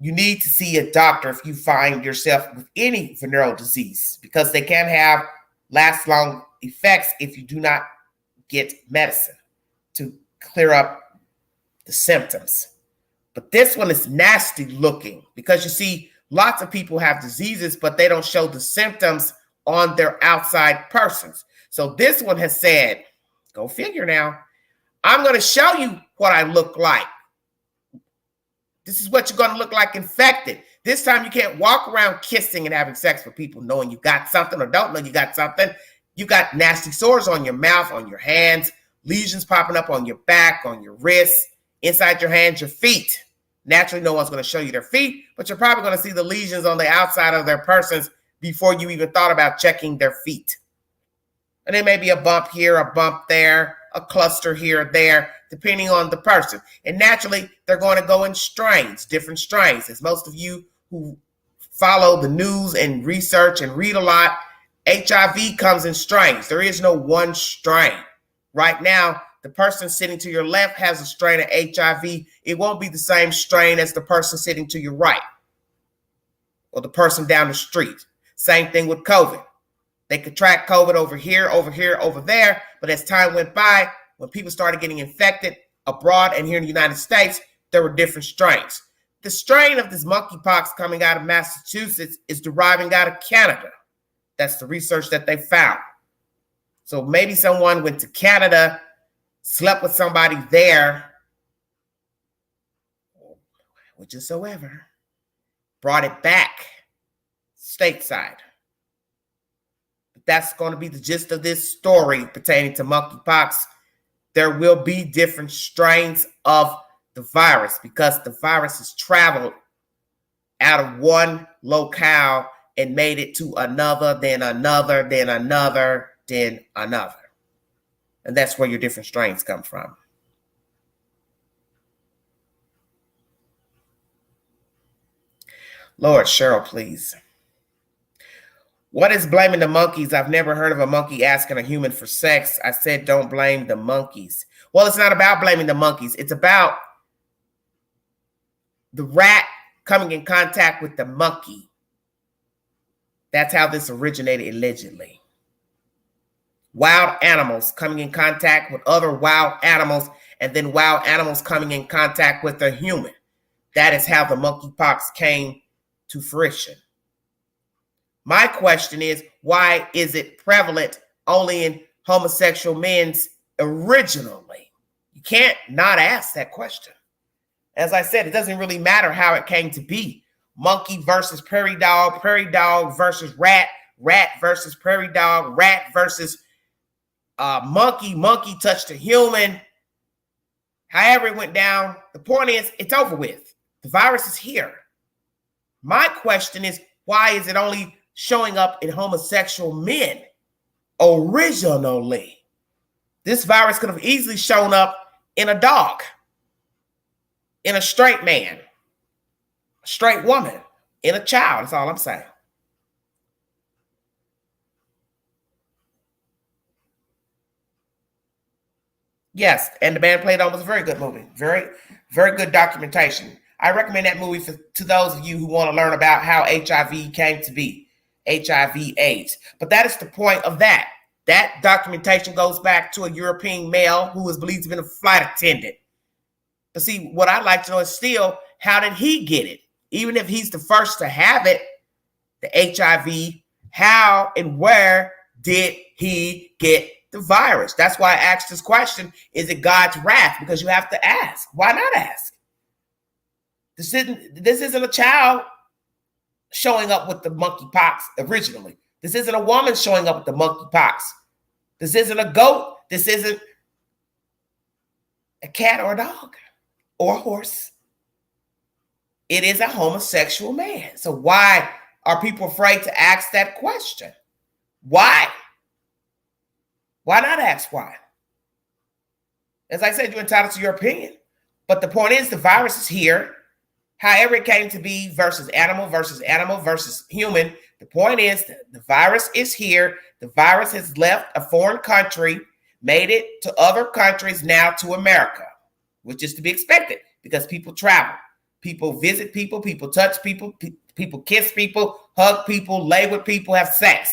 you need to see a doctor if you find yourself with any venereal disease, because they can have last long effects if you do not get medicine to clear up the symptoms. But this one is nasty looking, because you see, lots of people have diseases, but they don't show the symptoms on their outside persons. So this one has said, go figure now, I'm going to show you what I look like. This is what you're going to look like infected. This time you can't walk around kissing and having sex with people knowing you got something or don't know you got something. You got nasty sores on your mouth, on your hands, lesions popping up on your back, on your wrists, inside your hands, your feet. Naturally, no one's going to show you their feet, but you're probably going to see the lesions on the outside of their persons before you even thought about checking their feet. And there may be a bump here, a bump there, a cluster here or there, depending on the person. And naturally, they're going to go in strains, different strains. As most of you who follow the news and research and read a lot, HIV comes in strains. There is no one strain. Right now, the person sitting to your left has a strain of HIV. It won't be the same strain as the person sitting to your right or the person down the street. Same thing with COVID. They could track COVID over here, over there. But as time went by, when people started getting infected abroad and here in the United States, there were different strains. The strain of this monkeypox coming out of Massachusetts is deriving out of Canada. That's the research that they found. So maybe someone went to Canada, slept with somebody there, whichsoever, brought it back stateside. But that's going to be the gist of this story pertaining to monkeypox. There will be different strains of the virus because the virus has traveled out of one locale and made it to another, then another, then another, then another. And that's where your different strains come from. Lord, Cheryl, please. What is blaming the monkeys? I've never heard of a monkey asking a human for sex. I said don't blame the monkeys. Well, it's not about blaming the monkeys. It's about the rat coming in contact with the monkey. That's how this originated, allegedly. Wild animals coming in contact with other wild animals, and then wild animals coming in contact with a human. That is how the monkeypox came to fruition. My question is, why is it prevalent only in homosexual men's originally? You can't not ask that question. As I said, it doesn't really matter how it came to be. Monkey versus prairie dog versus rat, rat versus prairie dog, rat versus monkey touched a human. However it went down, the point is, it's over with. The virus is here. My question is, why is it only showing up in homosexual men originally? This virus could have easily shown up in a dog, in a straight man, a straight woman, in a child. That's all I'm saying. Yes, and The Band Played On was a very good movie. Very, very good documentation. I recommend that movie to those of you who want to learn about how HIV came to be, HIV/AIDS. But that is the point of that. That documentation goes back to a European male who was believed to have been a flight attendant. But see, what I'd like to know is still, how did he get it? Even if he's the first to have it, the HIV, how and where did he get the virus? That's why I asked this question. Is it God's wrath? Because you have to ask. Why not ask? This isn't a child showing up with the monkeypox originally. This isn't a woman showing up with the monkeypox. This isn't a goat. This isn't a cat or a dog or a horse. It is a homosexual man. So why are people afraid to ask that question? Why? Why not ask why? As I said, you're entitled to your opinion. But the point is, the virus is here. However it came to be versus animal versus human. The point is that the virus is here. The virus has left a foreign country, made it to other countries, now to America, which is to be expected because people travel. People visit people, people touch people, people kiss people, hug people, lay with people, have sex.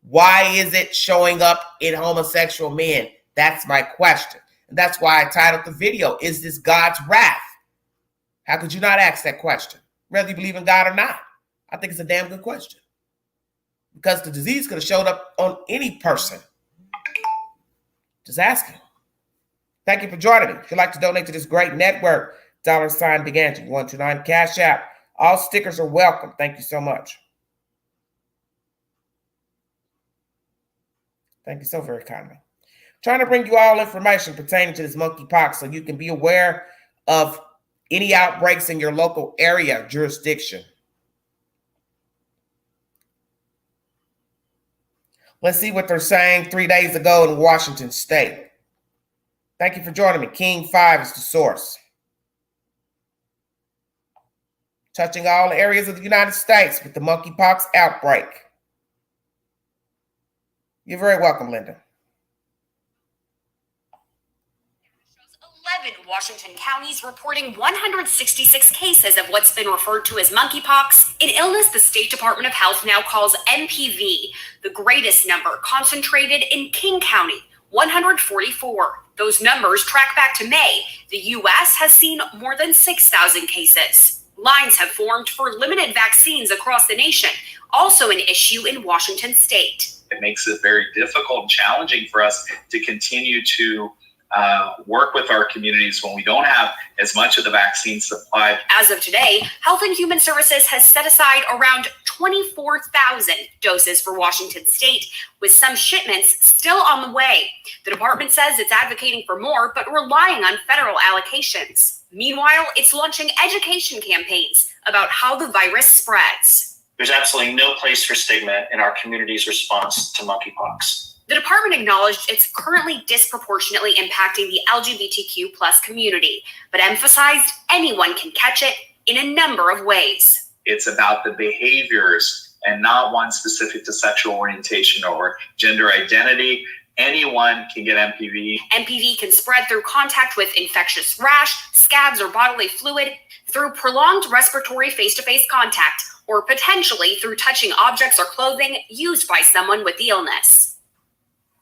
Why is it showing up in homosexual men? That's my question. And that's why I titled the video, Is This God's Wrath? How could you not ask that question? Whether you believe in God or not. I think it's a damn good question. Because the disease could have showed up on any person. Just asking. Thank you for joining me. If you'd like to donate to this great network, $Big Angie, 129 Cash App. All stickers are welcome. Thank you so much. Thank you so very kindly. Trying to bring you all information pertaining to this monkeypox so you can be aware of any outbreaks in your local area, jurisdiction. Let's see what they're saying 3 days ago in Washington State. Thank you for joining me. King 5 is the source. Touching all areas of the United States with the monkeypox outbreak. You're very welcome, Linda. 11 Washington counties reporting 166 cases of what's been referred to as monkeypox, an illness the State Department of Health now calls MPV, the greatest number concentrated in King County, 144. Those numbers track back to May. The U.S. has seen more than 6,000 cases. Lines have formed for limited vaccines across the nation, also an issue in Washington state. It makes it very difficult and challenging for us to continue to work with our communities when we don't have as much of the vaccine supply. As of today, Health and Human Services has set aside around 24,000 doses for Washington state, with some shipments still on the way. The department says it's advocating for more, but relying on federal allocations. Meanwhile, it's launching education campaigns about how the virus spreads. There's absolutely no place for stigma in our community's response to monkeypox. The department acknowledged it's currently disproportionately impacting the LGBTQ plus community, but emphasized anyone can catch it in a number of ways. It's about the behaviors and not one specific to sexual orientation or gender identity. Anyone can get MPV. MPV can spread through contact with infectious rash, scabs, or bodily fluid, through prolonged respiratory face-to-face contact, or potentially through touching objects or clothing used by someone with the illness.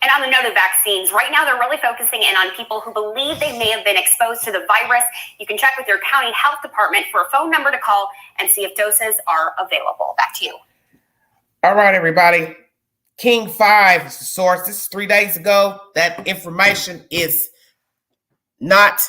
And on the note of vaccines, right now they're really focusing in on people who believe they may have been exposed to the virus. You can check with your county health department for a phone number to call and see if doses are available. Back to you. All right, everybody. King 5 is the source. This is 3 days ago. That information is not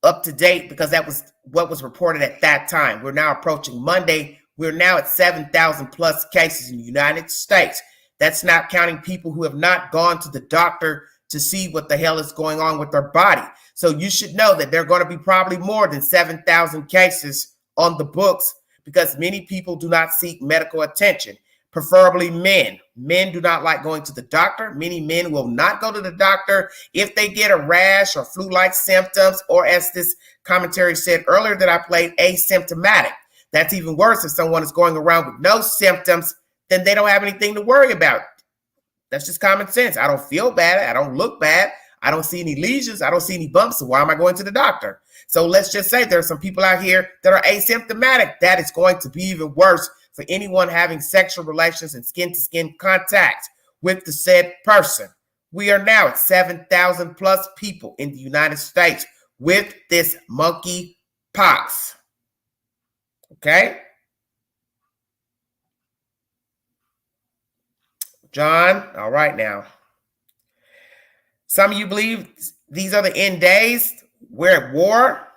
up to date because that was what was reported at that time. We're now approaching Monday. We're now at 7,000 plus cases in the United States. That's not counting people who have not gone to the doctor to see what the hell is going on with their body. So you should know that there are going to be probably more than 7,000 cases on the books because many people do not seek medical attention, preferably men. Men do not like going to the doctor. Many men will not go to the doctor if they get a rash or flu-like symptoms, or as this commentary said earlier that I played, asymptomatic. That's even worse if someone is going around with no symptoms, then they don't have anything to worry about. That's just common sense. I don't feel bad. I don't look bad. I don't see any lesions. I don't see any bumps. So why am I going to the doctor? So let's just say there are some people out here that are asymptomatic. That is going to be even worse for anyone having sexual relations and skin-to-skin contact with the said person. We are now at 7,000 plus people in the United States with this monkeypox. Okay? John, all right now. Some of you believe these are the end days. We're at war.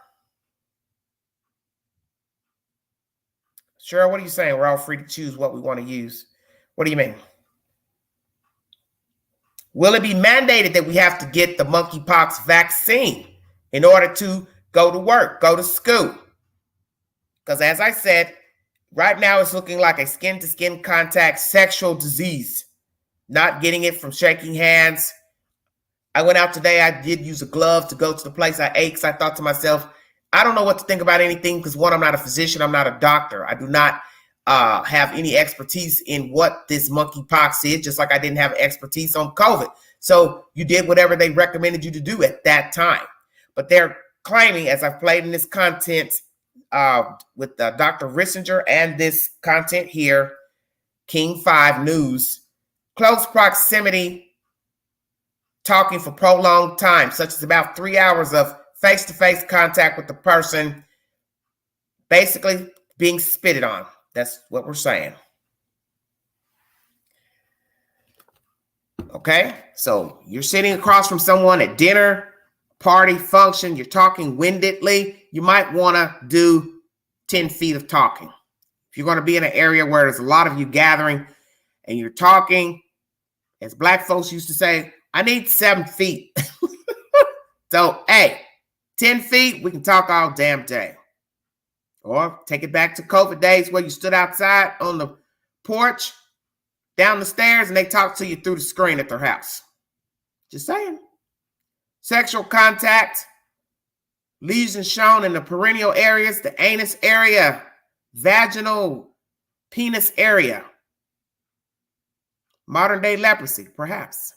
Cheryl, what are you saying? We're all free to choose what we want to use. What do you mean? Will it be mandated that we have to get the monkeypox vaccine in order to go to work, go to school? Because as I said, right now it's looking like a skin-to-skin contact sexual disease. Not getting it from shaking hands. I went out today. I did use a glove to go to the place I ate because I thought to myself, I don't know what to think about anything because, one, I'm not a physician. I'm not a doctor. I do not have any expertise in what this monkeypox is, just like I didn't have expertise on COVID. So you did whatever they recommended you to do at that time. But they're claiming, as I've played in this content with Dr. Rissinger and this content here, King 5 News, close proximity, talking for prolonged time, such as about 3 hours of face-to-face contact with the person, basically being spitted on. That's what we're saying. Okay, so you're sitting across from someone at dinner, party, function, you're talking windedly, you might want to do 10 feet of talking. If you're going to be in an area where there's a lot of you gathering and you're talking, as black folks used to say, I need 7 feet. So, hey, 10 feet, we can talk all damn day. Or take it back to COVID days where you stood outside on the porch, down the stairs, and they talked to you through the screen at their house. Just saying. Sexual contact, lesions shown in the perineal areas, the anus area, vaginal, penis area. Modern day leprosy, perhaps.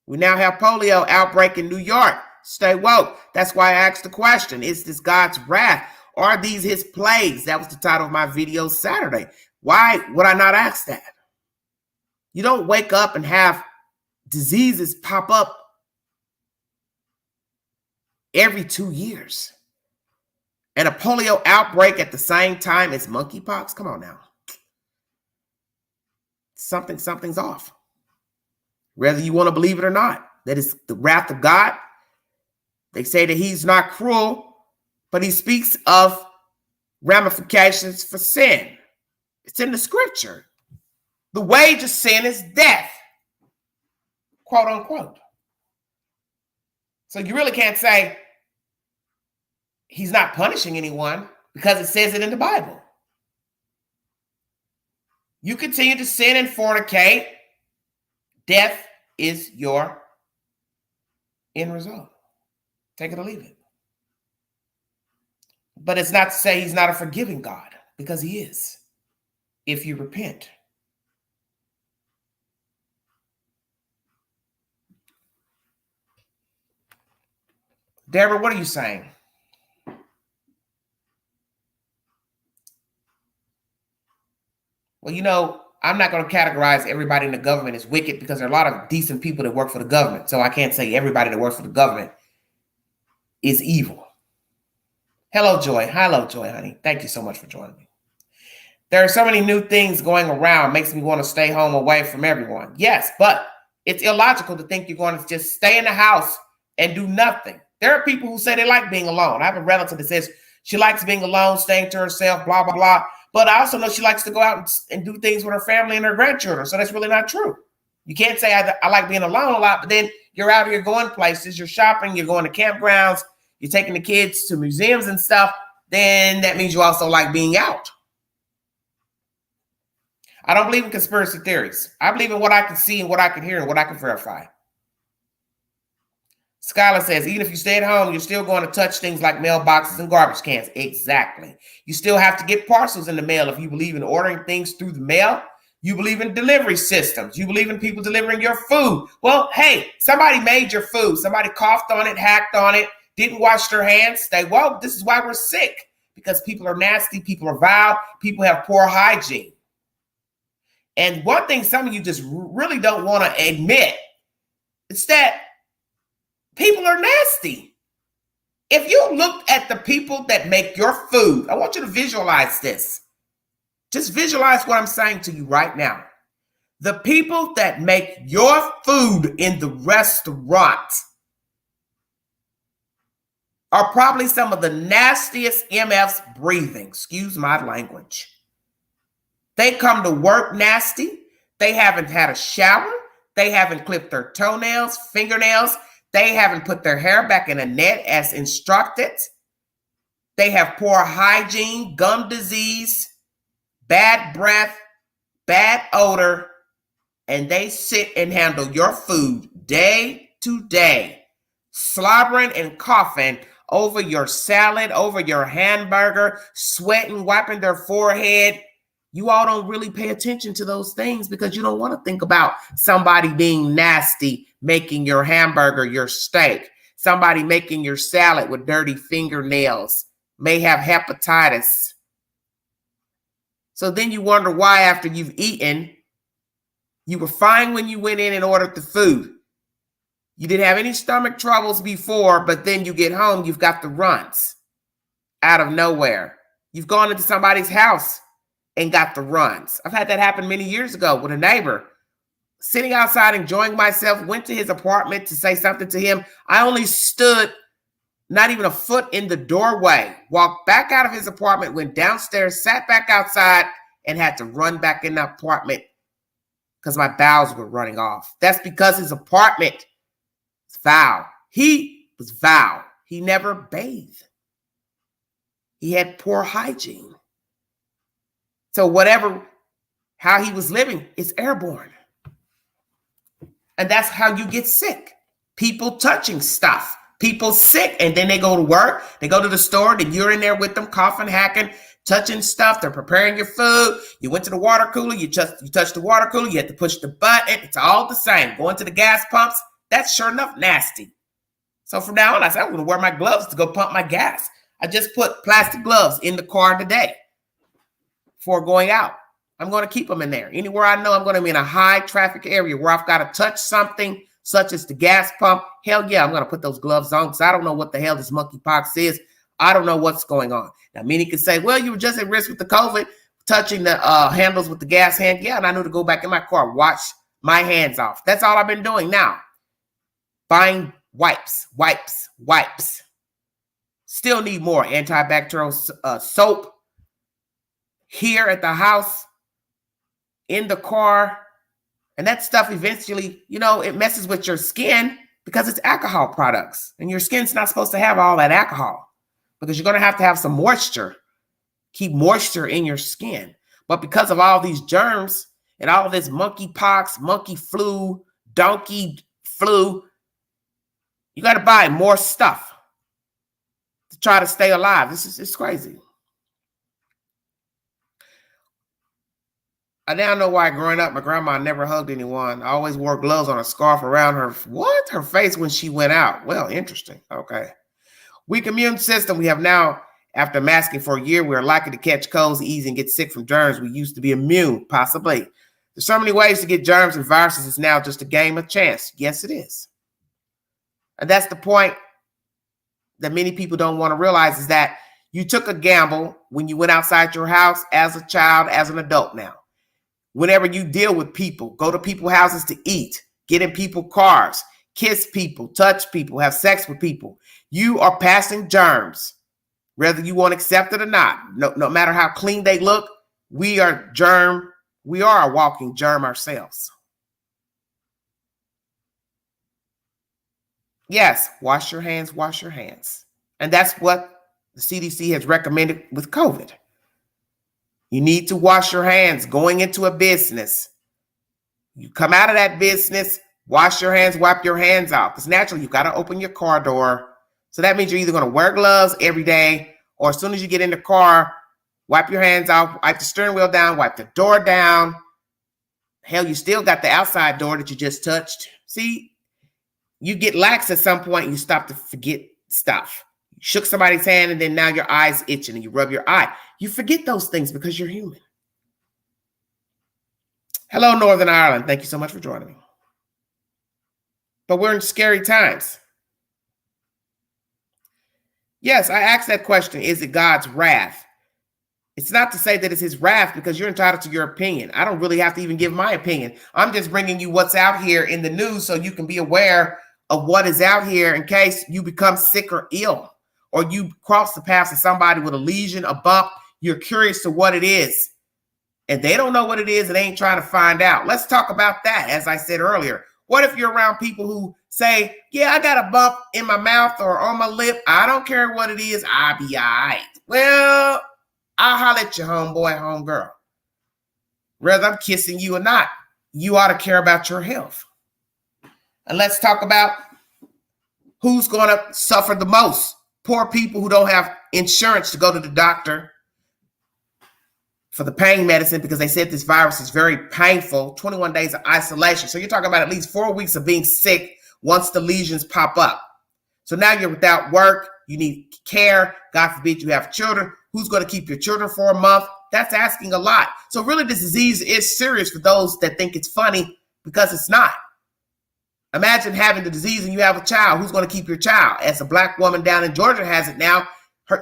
We now have polio outbreak in New York. Stay woke. That's why I asked the question. Is this God's wrath? Are these his plagues? That was the title of my video Saturday. Why would I not ask that? You don't wake up and have diseases pop up every 2 years. And a polio outbreak at the same time as monkeypox. Come on now. Something's off. Whether you want to believe it or not, that is the wrath of God. They say that he's not cruel, but he speaks of ramifications for sin. It's in the scripture. The wage of sin is death, quote unquote. So you really can't say he's not punishing anyone because it says it in the Bible. You continue to sin and fornicate, death is your end result. Take it or leave it. But it's not to say he's not a forgiving God, because he is, if you repent. Deborah, what are you saying? Well, you know, I'm not going to categorize everybody in the government as wicked, because there are a lot of decent people that work for the government. So I can't say everybody that works for the government is evil. Hello, Joy. Hello, Joy, honey. Thank you so much for joining me. There are so many new things going around. Makes me want to stay home away from everyone. Yes, but it's illogical to think you're going to just stay in the house and do nothing. There are people who say they like being alone. I have a relative that says she likes being alone, staying to herself, blah, blah, blah. But I also know she likes to go out and do things with her family and her grandchildren. So that's really not true. You can't say I like being alone a lot, but then you're out here going places, you're shopping, you're going to campgrounds, you're taking the kids to museums and stuff. Then that means you also like being out. I don't believe in conspiracy theories. I believe in what I can see and what I can hear and what I can verify. Skylar says, even if you stay at home, you're still going to touch things like mailboxes and garbage cans. Exactly. You still have to get parcels in the mail if you believe in ordering things through the mail. You believe in delivery systems. You believe in people delivering your food. Well, hey, somebody made your food. Somebody coughed on it, hacked on it, didn't wash their hands. Stay woke. This is why we're sick, because people are nasty, people are vile, people have poor hygiene. And one thing some of you just really don't want to admit is that people are nasty. If you look at the people that make your food, I want you to visualize this. Just visualize what I'm saying to you right now. The people that make your food in the restaurant are probably some of the nastiest MFs breathing. Excuse my language. They come to work nasty. They haven't had a shower. They haven't clipped their toenails, fingernails. They haven't put their hair back in a net as instructed. They have poor hygiene, gum disease, bad breath, bad odor, and they sit and handle your food day to day, slobbering and coughing over your salad, over your hamburger, sweating, wiping their forehead. You all don't really pay attention to those things because you don't want to think about somebody being nasty, making your hamburger, your steak, somebody making your salad with dirty fingernails, may have hepatitis. So then you wonder why, after you've eaten, you were fine when you went in and ordered the food. You didn't have any stomach troubles before, but then you get home, you've got the runs out of nowhere. You've gone into somebody's house and got the runs. I've had that happen many years ago with a neighbor. Sitting outside enjoying myself, went to his apartment to say something to him. I only stood not even a foot in the doorway, walked back out of his apartment, went downstairs, sat back outside, and had to run back in the apartment because my bowels were running off. That's because his apartment was foul. He was foul. He never bathed. He had poor hygiene. So how he was living is airborne. And that's how you get sick. People touching stuff. People sick, and then they go to work. They go to the store, then you're in there with them, coughing, hacking, touching stuff. They're preparing your food. You went to the water cooler. You touched the water cooler. You had to push the button. It's all the same. Going to the gas pumps. That's sure enough nasty. So from now on, I said, I'm going to wear my gloves to go pump my gas. I just put plastic gloves in the car today before going out. I'm going to keep them in there. Anywhere I know I'm going to be in a high traffic area where I've got to touch something, such as the gas pump. Hell yeah, I'm going to put those gloves on because I don't know what the hell this monkeypox is. I don't know what's going on. Now, many can say, well, you were just at risk with the COVID, touching the handles with the gas hand. Yeah, and I knew to go back in my car, wash my hands off. That's all I've been doing now. Buying wipes. Still need more antibacterial soap here at the house, in the car. And that stuff eventually, it messes with your skin because it's alcohol products. And your skin's not supposed to have all that alcohol because you're going to have some moisture. Keep moisture in your skin. But because of all these germs and all of this monkeypox, monkey flu, donkey flu, you got to buy more stuff to try to stay alive. It's crazy. I now know why growing up, my grandma never hugged anyone. I always wore gloves on a scarf around her face when she went out. Well, interesting. Okay. Weak immune system. We have now, after masking for a year, we are likely to catch colds, easy, and get sick from germs. We used to be immune, possibly. There's so many ways to get germs and viruses. It's now just a game of chance. Yes, it is. And that's the point that many people don't want to realize is that you took a gamble when you went outside your house as a child, as an adult now. Whenever you deal with people, go to people's houses to eat, get in people's cars, kiss people, touch people, have sex with people, you are passing germs, whether you want to accept it or not. No matter how clean they look, we are a walking germ ourselves. Yes, wash your hands. And that's what the CDC has recommended with COVID. You need to wash your hands going into a business. You come out of that business, wash your hands, wipe your hands off. Because naturally, you've got to open your car door. So that means you're either going to wear gloves every day, or as soon as you get in the car, wipe your hands off, wipe the steering wheel down, wipe the door down. Hell, you still got the outside door that you just touched. See, you get lax at some point and you stop to forget stuff. You shook somebody's hand and then now your eye's itching and you rub your eye. You forget those things because you're human. Hello, Northern Ireland. Thank you so much for joining me. But we're in scary times. Yes, I asked that question. Is it God's wrath? It's not to say that it's his wrath because you're entitled to your opinion. I don't really have to even give my opinion. I'm just bringing you what's out here in the news so you can be aware of what is out here in case you become sick or ill or you cross the path of somebody with a lesion, a bump. You're curious to what it is and they don't know what it is and they ain't trying to find out. Let's talk about that. As I said earlier, what if you're around people who say, yeah, I got a bump in my mouth or on my lip. I don't care what it is. I'll be all right. Well, I'll holler at your homeboy, homegirl. Whether I'm kissing you or not, you ought to care about your health. And let's talk about who's going to suffer the most. Poor people who don't have insurance to go to the doctor for the pain medicine because they said this virus is very painful. 21 days of isolation. So you're talking about at least 4 weeks of being sick once the lesions pop up. So now you're without work. You need care. God forbid you have children. Who's going to keep your children for a month? That's asking a lot. So really this disease is serious for those that think it's funny because it's not. Imagine having the disease and you have a child. Who's going to keep your child? As a black woman down in Georgia has it now.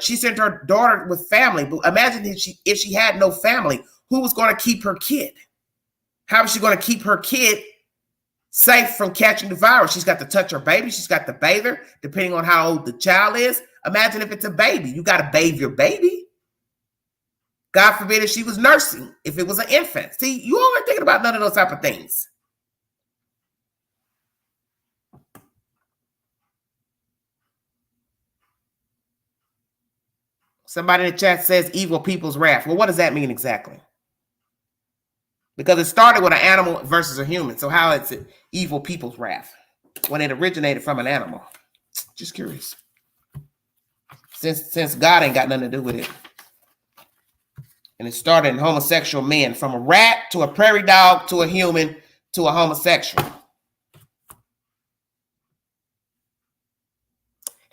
She sent her daughter with family. But imagine if she had no family, who was going to keep her kid? How is she going to keep her kid safe from catching the virus? She's got to touch her baby. She's got to bathe her, depending on how old the child is. Imagine if it's a baby. You got to bathe your baby. God forbid if she was nursing, if it was an infant. See, you all aren't thinking about none of those type of things. Somebody in the chat says evil people's wrath. Well, what does that mean exactly? Because it started with an animal versus a human. So how is it evil people's wrath when it originated from an animal? Just curious. Since God ain't got nothing to do with it. And it started in homosexual men, from a rat to a prairie dog to a human to a homosexual.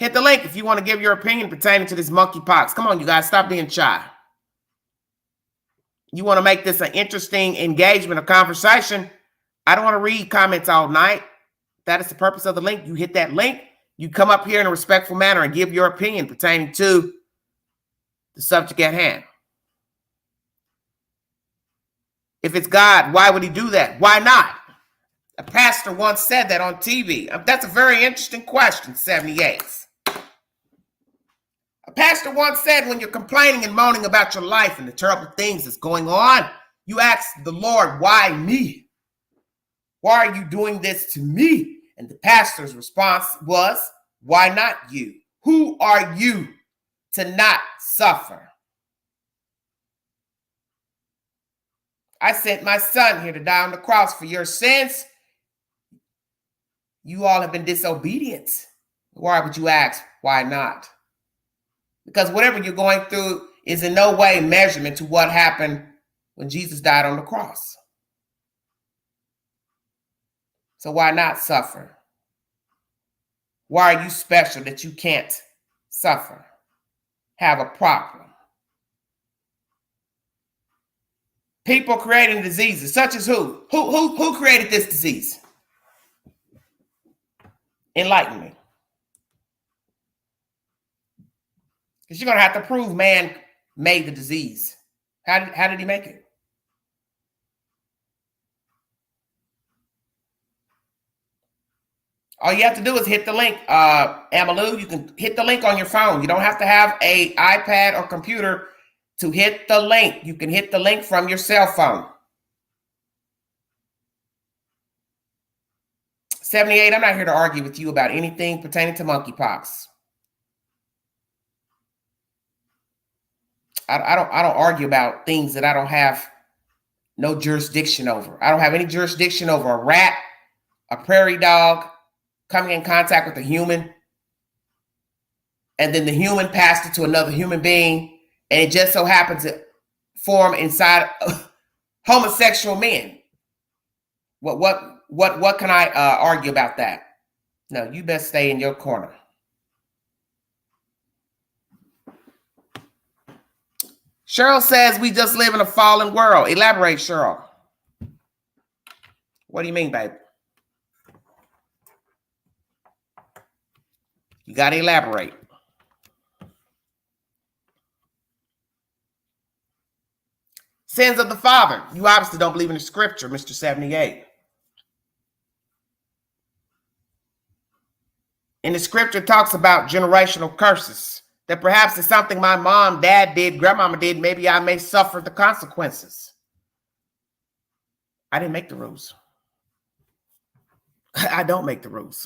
Hit the link if you want to give your opinion pertaining to this monkeypox. Come on, you guys, stop being shy. You want to make this an interesting engagement or conversation. I don't want to read comments all night. That is the purpose of the link. You hit that link. You come up here in a respectful manner and give your opinion pertaining to the subject at hand. If it's God, why would he do that? Why not? A pastor once said that on TV. That's a very interesting question, 78. A pastor once said, when you're complaining and moaning about your life and the terrible things that's going on, you ask the Lord, why me? Why are you doing this to me? And the pastor's response was, why not you? Who are you to not suffer? I sent my son here to die on the cross for your sins. You all have been disobedient. Why would you ask, why not? Because whatever you're going through is in no way measurement to what happened when Jesus died on the cross. So why not suffer? Why are you special that you can't suffer? Have a problem? People creating diseases, such as who? Who created this disease? Enlighten me. Because you're going to have to prove man made the disease. How did he make it? All you have to do is hit the link, Amalou. You can hit the link on your phone. You don't have to have an iPad or computer to hit the link. You can hit the link from your cell phone. 78, I'm not here to argue with you about anything pertaining to monkeypox. I don't argue about things that I don't have no jurisdiction over. I don't have any jurisdiction over a rat, a prairie dog coming in contact with a human, and then the human passed it to another human being, and it just so happens to form inside homosexual men. What can I argue about that? No, you best stay in your corner. Cheryl says we just live in a fallen world. Elaborate, Cheryl. What do you mean, babe? You got to elaborate. Sins of the father. You obviously don't believe in the scripture, Mr. 78. And the scripture talks about generational curses. That perhaps it's something my mom, dad did, grandmama did. Maybe I may suffer the consequences. I didn't make the rules. I don't make the rules.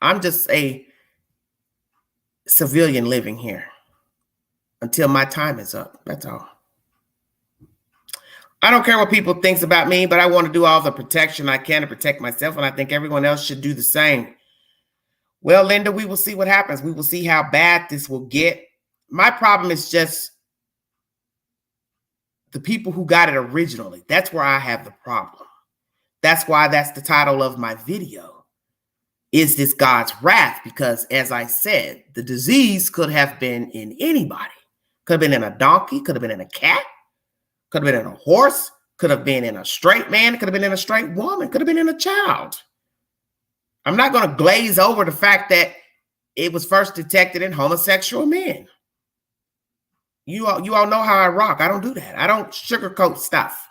I'm just a civilian living here until my time is up. That's all. I don't care what people think about me, but I want to do all the protection I can to protect myself, and I think everyone else should do the same. Well, Linda, we will see what happens. We will see how bad this will get. My problem is just the people who got it originally. That's where I have the problem. That's why that's the title of my video. Is this God's wrath? Because as I said, the disease could have been in anybody. Could have been in a donkey, could have been in a cat, could have been in a horse, could have been in a straight man, could have been in a straight woman, could have been in a child. I'm not going to glaze over the fact that it was first detected in homosexual men. You all know how I rock. I don't do that. I don't sugarcoat stuff.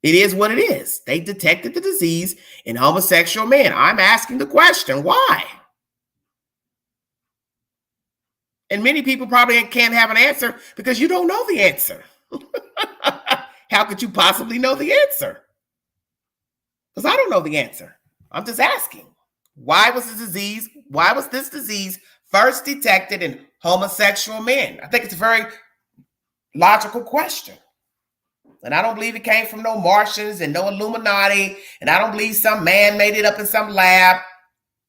It is what it is. They detected the disease in homosexual men. I'm asking the question, why? And many people probably can't have an answer because you don't know the answer. How could you possibly know the answer? Because I don't know the answer. I'm just asking. Why was this disease first detected in homosexual men? I think it's a very logical question. And I don't believe it came from no Martians and no Illuminati. And I don't believe some man made it up in some lab.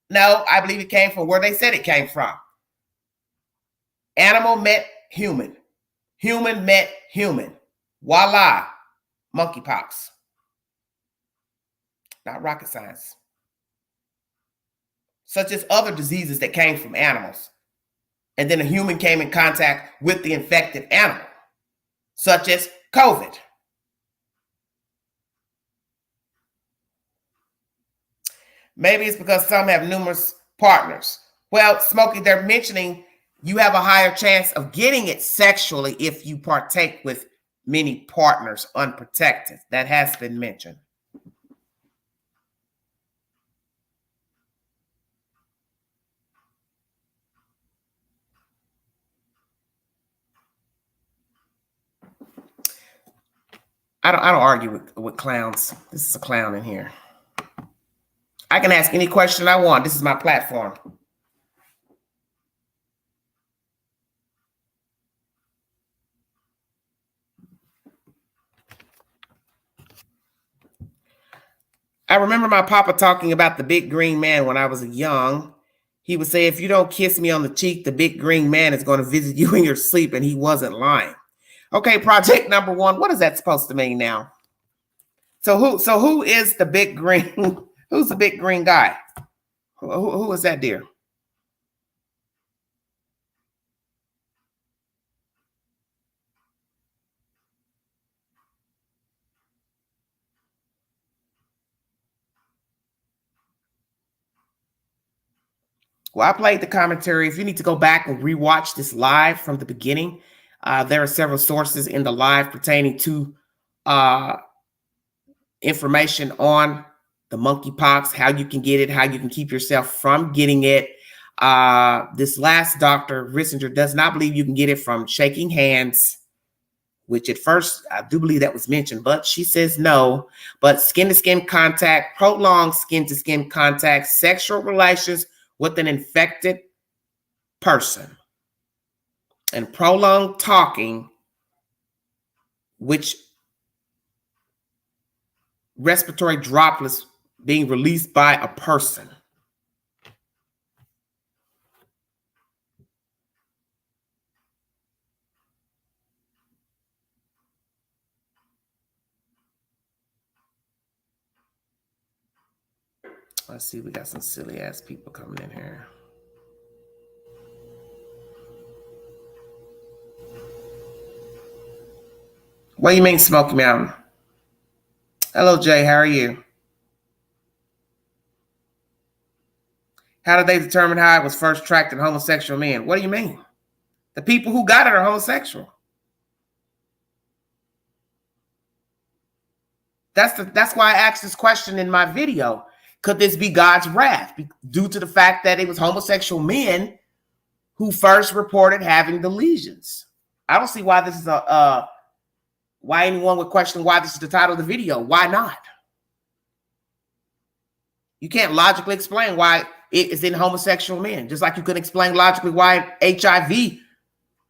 No, I believe it came from where they said it came from. Animal met human. Human met human. Voila. Monkeypox. Not rocket science. Such as other diseases that came from animals. and then a human came in contact with the infected animal, such as COVID. Maybe it's because some have numerous partners. Well, Smokey, they're mentioning you have a higher chance of getting it sexually if you partake with many partners unprotected. That has been mentioned. I don't argue with clowns. This is a clown in here. I can ask any question I want. This is my platform. I remember my papa talking about the big green man when I was young. He would say, if you don't kiss me on the cheek, the big green man is going to visit you in your sleep, and he wasn't lying. Okay, project number one. What is that supposed to mean now? So who is the big green? Who's the big green guy? Who is that, dear? Well, I played the commentary. If you need to go back and rewatch this live from the beginning, there are several sources in the live pertaining to information on the monkeypox, how you can get it, how you can keep yourself from getting it. This last Dr. Rissinger does not believe you can get it from shaking hands, which at first I do believe that was mentioned, but she says no. But skin-to-skin contact, prolonged skin-to-skin contact, sexual relations with an infected person, and prolonged talking, which respiratory droplets being released by a person. Let's see, we got some silly ass people coming in here. What do you mean, Smoky Mountain? Hello, Jay. How are you? How did they determine how it was first tracked in homosexual men? What do you mean? The people who got it are homosexual. That's why I asked this question in my video. Could this be God's wrath due to the fact that it was homosexual men who first reported having the lesions? I don't see why this is why anyone would question why this is the title of the video. Why not? You can't logically explain why it is in homosexual men, just like you couldn't explain logically why HIV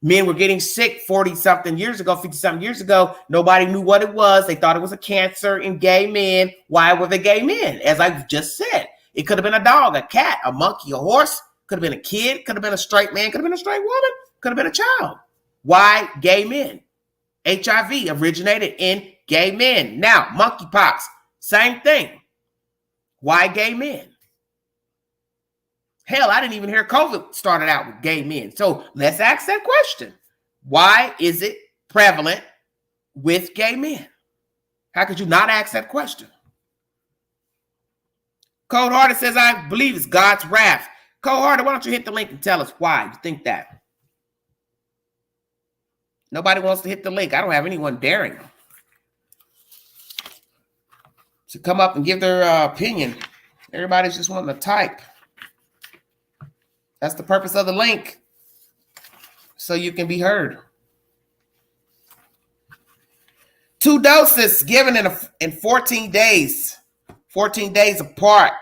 men were getting sick 40-something years ago, 50-something years ago. Nobody knew what it was. They thought it was a cancer in gay men. Why were they gay men? As I just said, it could have been a dog, a cat, a monkey, a horse. Could have been a kid. Could have been a straight man. Could have been a straight woman. Could have been a child. Why gay men? HIV originated in gay men. Now, monkeypox, same thing. Why gay men? Hell, I didn't even hear COVID started out with gay men. So let's ask that question. Why is it prevalent with gay men? How could you not ask that question? Cold Hearted says, I believe it's God's wrath. Cold Hearted, why don't you hit the link and tell us why you think that? Nobody wants to hit the link. I don't have anyone daring to come up and give their opinion. Everybody's just wanting to type. That's the purpose of the link, so you can be heard. 2 doses given in 14 days, 14 days apart.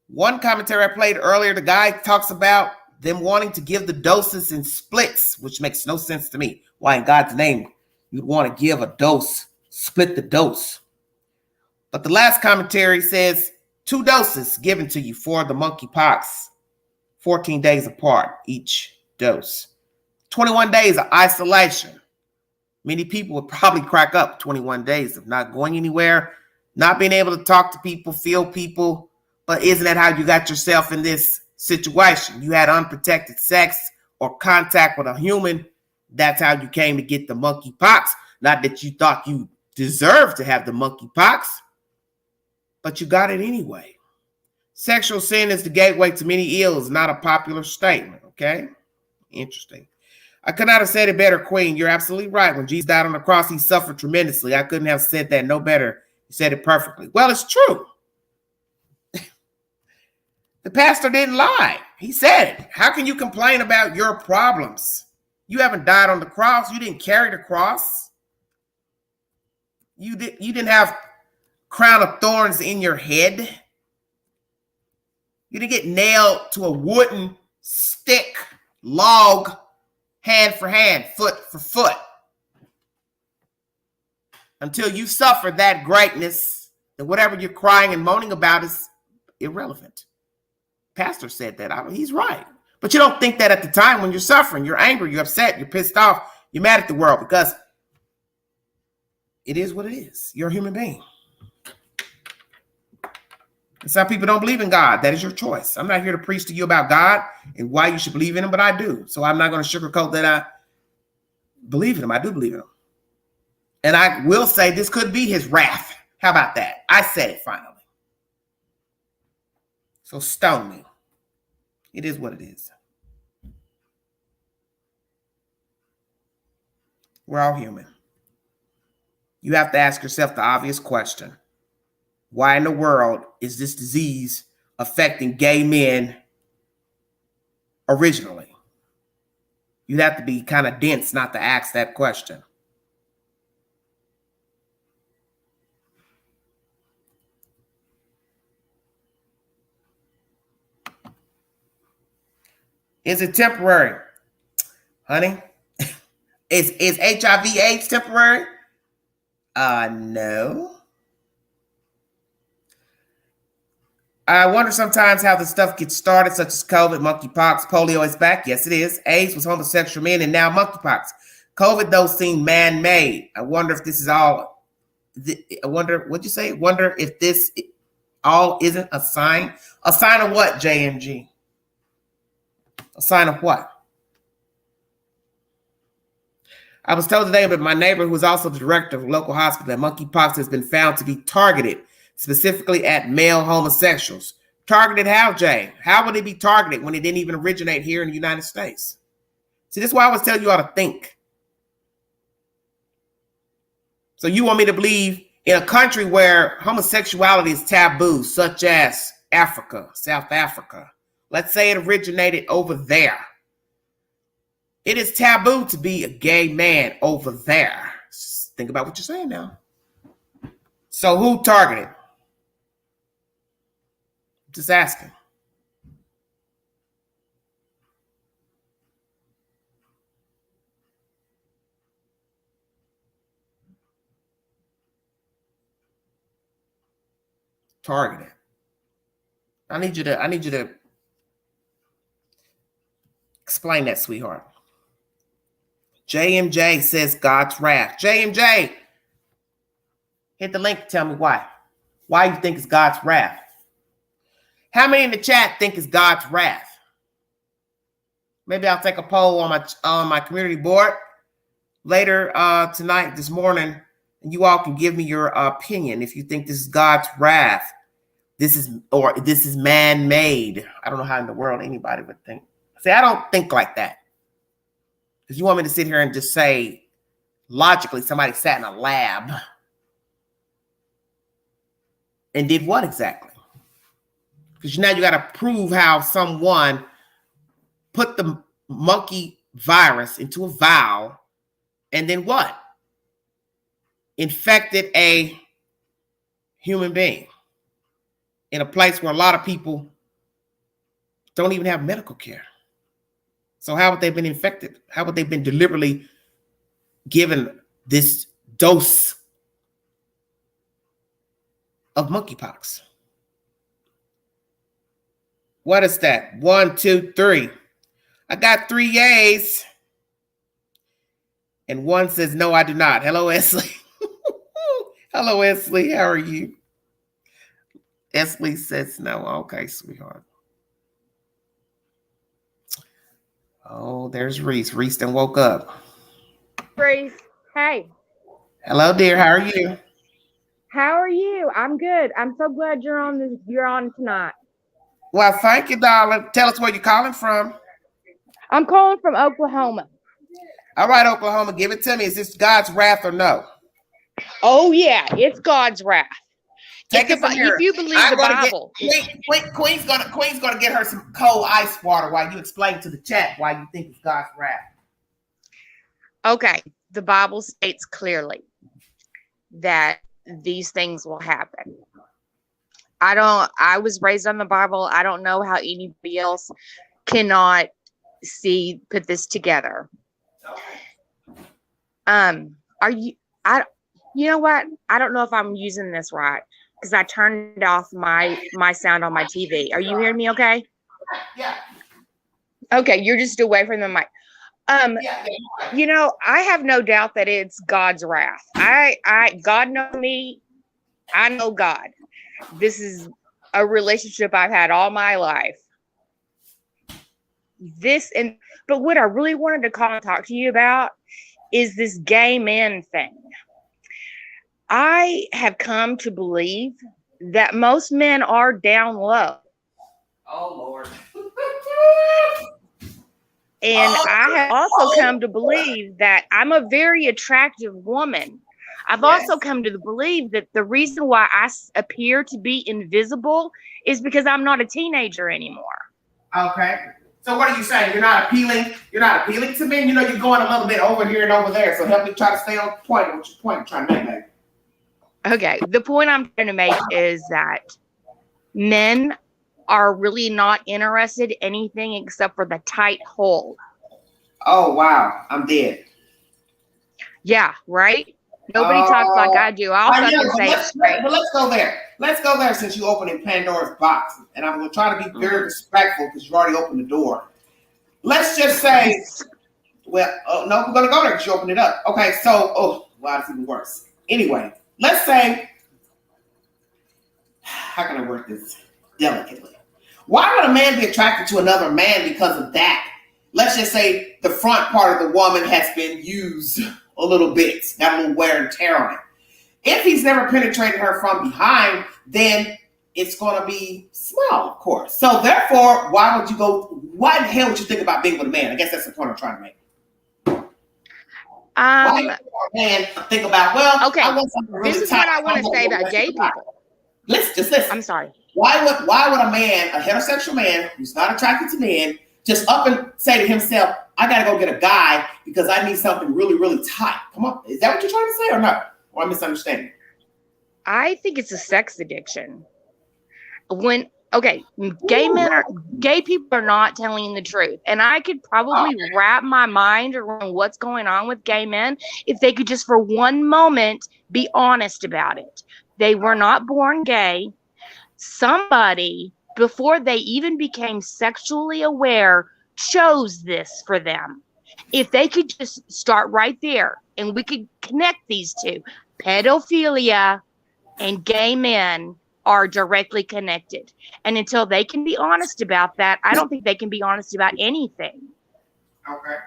One commentary I played earlier, the guy talks about them wanting to give the doses in splits, which makes no sense to me. Why in God's name you'd want to give a dose, split the dose? But the last commentary says 2 doses given to you for the monkeypox. 14 days apart, each dose. 21 days of isolation. Many people would probably crack up 21 days of not going anywhere, not being able to talk to people, feel people. But isn't that how you got yourself in this situation. You had unprotected sex or contact with a human. That's how you came to get the monkeypox. Not that you thought you deserved to have the monkeypox, but you got it anyway. Sexual sin is the gateway to many ills, not a popular statement, okay? Interesting. I could not have said it better, Queen. You're absolutely right. When Jesus died on the cross, he suffered tremendously. I couldn't have said that no better. You said it perfectly. Well, it's true. The pastor didn't lie. He said it. How can you complain about your problems? You haven't died on the cross. You didn't carry the cross. You didn't have crown of thorns in your head. You didn't get nailed to a wooden stick, log, hand for hand, foot for foot. Until you suffer that greatness, then whatever you're crying and moaning about is irrelevant. Pastor said that. He's right. But you don't think that at the time when you're suffering, you're angry, you're upset, you're pissed off, you're mad at the world, because it is what it is. You're a human being. And some people don't believe in God. That is your choice. I'm not here to preach to you about God and why you should believe in him, but I do. So I'm not going to sugarcoat that I believe in him. I do believe in him. And I will say this could be his wrath. How about that? I said it finally. So stone me. It is what it is. We're all human. You have to ask yourself the obvious question. Why in the world is this disease affecting gay men originally? You'd have to be kind of dense not to ask that question. Is it temporary? Honey, is HIV/AIDS temporary? No. I wonder sometimes how the stuff gets started, such as COVID, monkeypox, polio is back. Yes, it is. AIDS was homosexual men, and now monkeypox. COVID, though, seemed man-made. I wonder if this is all. I wonder, what'd you say? Wonder if this all isn't a sign. A sign of what, JMG? A sign of what? I was told today by my neighbor, who is also the director of a local hospital, that monkeypox has been found to be targeted specifically at male homosexuals. Targeted how, Jay? How would it be targeted when it didn't even originate here in the United States? See, this is why I always tell you how to think. So you want me to believe in a country where homosexuality is taboo, such as Africa, South Africa. Let's say it originated over there. It is taboo to be a gay man over there. Just think about what you're saying now. So who targeted? Just asking. Targeted. I need you to explain that, sweetheart. JMJ says God's wrath. JMJ, hit the link to tell me why. Why you think it's God's wrath? How many in the chat think it's God's wrath? Maybe I'll take a poll on my community board later tonight, this morning, and you all can give me your opinion if you think this is God's wrath. This is man-made. I don't know how in the world anybody would think. See, I don't think like that. Because you want me to sit here and just say, logically, somebody sat in a lab and did what exactly? Because now you got to prove how someone put the monkey virus into a vial and then what? Infected a human being in a place where a lot of people don't even have medical care. So how have they been infected? How have they been deliberately given this dose of monkeypox? What is that? 1, 2, 3. I got 3 yays. And 1 says, no, I do not. Hello, Wesley. Hello, Wesley. How are you? Wesley says no. Okay, sweetheart. Oh, there's Reese. Reese done woke up. Grace, hey, Hello, dear. How are you? how are you? I'm good. I'm so glad you're on this. You're on tonight. Well, thank you, darling. Tell us where you're calling from. I'm calling from Oklahoma. All right, Oklahoma, give it to me. Is this God's wrath or no? Oh yeah, it's God's wrath. Take it from here. If you believe I'm the gonna Bible, Queen's gonna get her some cold ice water while you explain to the chat why you think it's God's wrath. okay, the Bible states clearly that these things will happen. I was raised on the Bible. I don't know how anybody else cannot put this together. Are you, you know what? I don't know if I'm using this right because I turned off my sound on my TV. Are you hearing me okay? Yeah. Okay, you're just away from the mic. Yeah. You know, I have no doubt that it's God's wrath. God knows me. I know God. This is a relationship I've had all my life. But what I really wanted to call and talk to you about is this gay men thing. I have come to believe that most men are down low. Oh Lord. And I have also come to believe that I'm a very attractive woman. I've also come to believe that the reason why I appear to be invisible is because I'm not a teenager anymore. Okay. So what are you saying? You're not appealing. You're not appealing to men. You know, you're going a little bit over here and over there. So help me try to stay on point. What's your point you're trying to make, baby? Okay. The point I'm trying to make is that men are really not interested in anything except for the tight hole. Oh wow, I'm dead. Yeah, right? Nobody talks like I do. I'll fucking say it straight. But let's go there. Let's go there since you opening Pandora's box. And I'm going to try to be very respectful because you already opened the door. Let's just say, well, no, we're going to go there because you opened it up. Okay, so, wow, it's even worse. Anyway, let's say, how can I word this delicately? Why would a man be attracted to another man because of that? Let's just say the front part of the woman has been used a little bit, got a little wear and tear on it. If he's never penetrated her from behind, then it's going to be small, of course. So therefore, why the hell would you think about being with a man? I guess that's the point I'm trying to make. Why would a man think about, well, okay, I want something really this is what I want to say about gay people. Listen. I'm sorry. Why would a man, a heterosexual man who's not attracted to men, just up and say to himself, I got to go get a guy because I need something really, really tight? Come on. Is that what you're trying to say or not? Or I'm misunderstanding? I think it's a sex addiction. Gay people are not telling the truth. And I could probably wrap my mind around what's going on with gay men if they could just for one moment be honest about it. They were not born gay. Somebody, before they even became sexually aware, chose this for them. If they could just start right there and we could connect these two, pedophilia and gay men are directly connected. And until they can be honest about that, I don't think they can be honest about anything. Okay.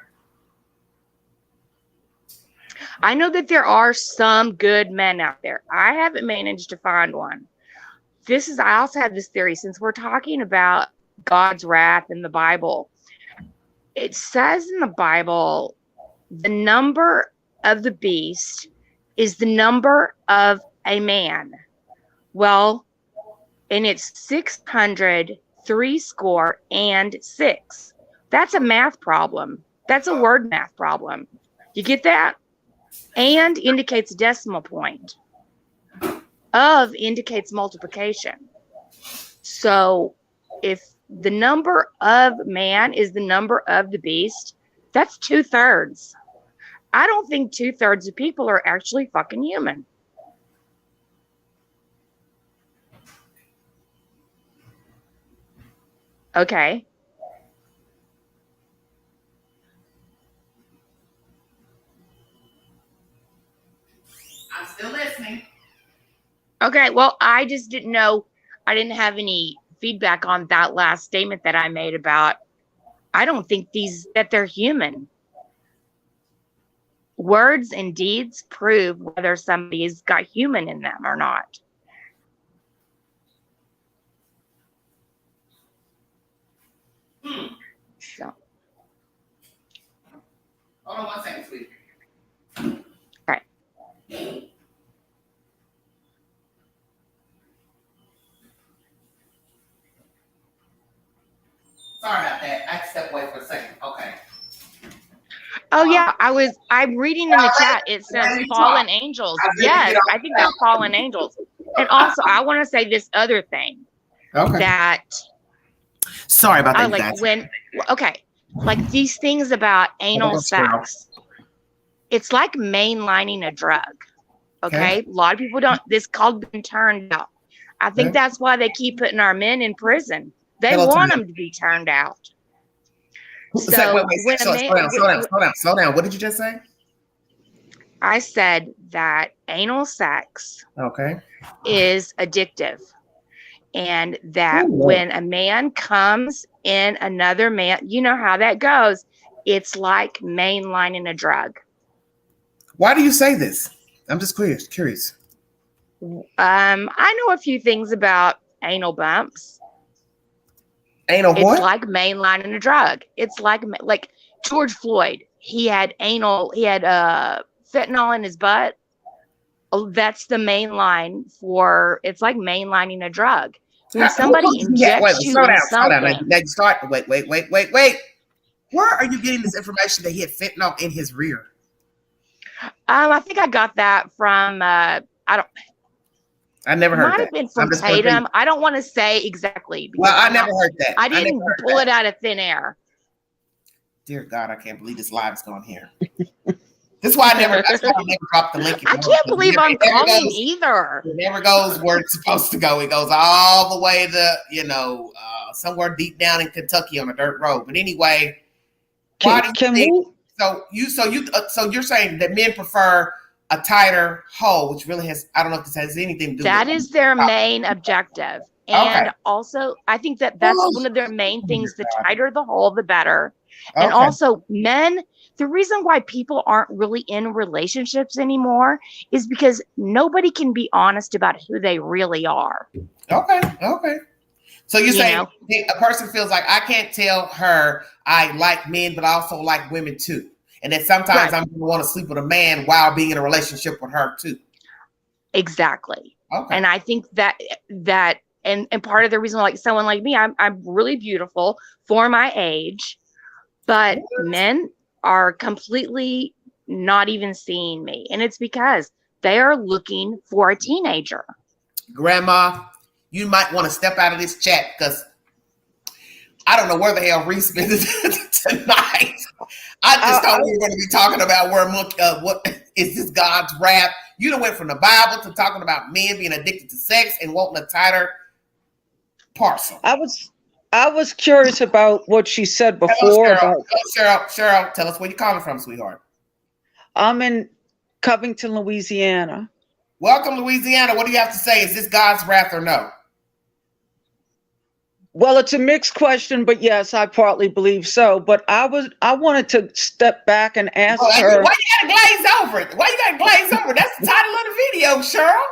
I know that there are some good men out there. I haven't managed to find one. I also have this theory, since we're talking about God's wrath in the Bible. It says in the Bible, the number of the beast is the number of a man. Well, and it's 636. That's a math problem. That's a word math problem. You get that? And indicates a decimal point. Of indicates multiplication. So if the number of man is the number of the beast, that's 2/3. I don't think 2/3 of people are actually fucking human. Okay. I'm still listening. Okay, well, I just didn't know. I didn't have any feedback on that last statement that I made about I don't think that they're human. Words and deeds prove whether somebody's got human in them or not. So. Hold on 1 second, sweetie. All right. Sorry about that. I had to step away for a second. Okay. Oh yeah, I'm reading in the chat. It says fallen angels. Yes, I think they're fallen angels. And also, I want to say this other thing. Okay. That. Sorry about that. Like these things about anal sex. It's like mainlining a drug. Okay? A lot of people don't. This called being turned out. I think that's why they keep putting our men in prison. They want them to be turned out. So slow down. What did you just say? I said that anal sex is addictive. And that when a man comes in another man, you know how that goes. It's like mainlining a drug. Why do you say this? I'm just curious. I know a few things about anal bumps. Anal what? It's like mainlining a drug. It's like George Floyd. He had fentanyl in his butt. Oh, that's the main line for. It's like mainlining a drug. When somebody injects you in something. Now you start. Wait. Where are you getting this information that he had fentanyl in his rear? I think I got that from. I never heard that. Might have been from Tatum. I don't want to say exactly. Well, I never heard that. I didn't pull it out of thin air. Dear God, I can't believe this live is going here. That's why I never dropped the link. I can't believe I'm calling either. It never goes where it's supposed to go. It goes all the way to, somewhere deep down in Kentucky on a dirt road. But anyway, why do you think? So you're saying that men prefer a tighter hole, which really has, I don't know if this has anything to do with that is their main objective. And also, I think that's one of their main things. The tighter the hole, the better. And also, men, the reason why people aren't really in relationships anymore is because nobody can be honest about who they really are. Okay. So you're saying a person feels like I can't tell her I like men, but I also like women too. And that sometimes I'm going to want to sleep with a man while being in a relationship with her too. Exactly. Okay. And I think that and part of the reason, like someone like me, I'm really beautiful for my age, but men are completely not even seeing me. And it's because they are looking for a teenager. Grandma, you might want to step out of this chat because I don't know where the hell Reese been tonight. I just thought we were going to be talking about what is this God's wrath. You done went from the Bible to talking about men being addicted to sex and wanting a tighter parcel. I was curious about what she said before. Hello, Cheryl, tell us where you're calling from, sweetheart. I'm in Covington, Louisiana. Welcome, Louisiana. What do you have to say? Is this God's wrath or no? Well, it's a mixed question, but yes, I partly believe so. But I wanted to step back and ask her. Why you gotta glaze over it? Why you gotta glaze over it? That's the title of the video, Cheryl.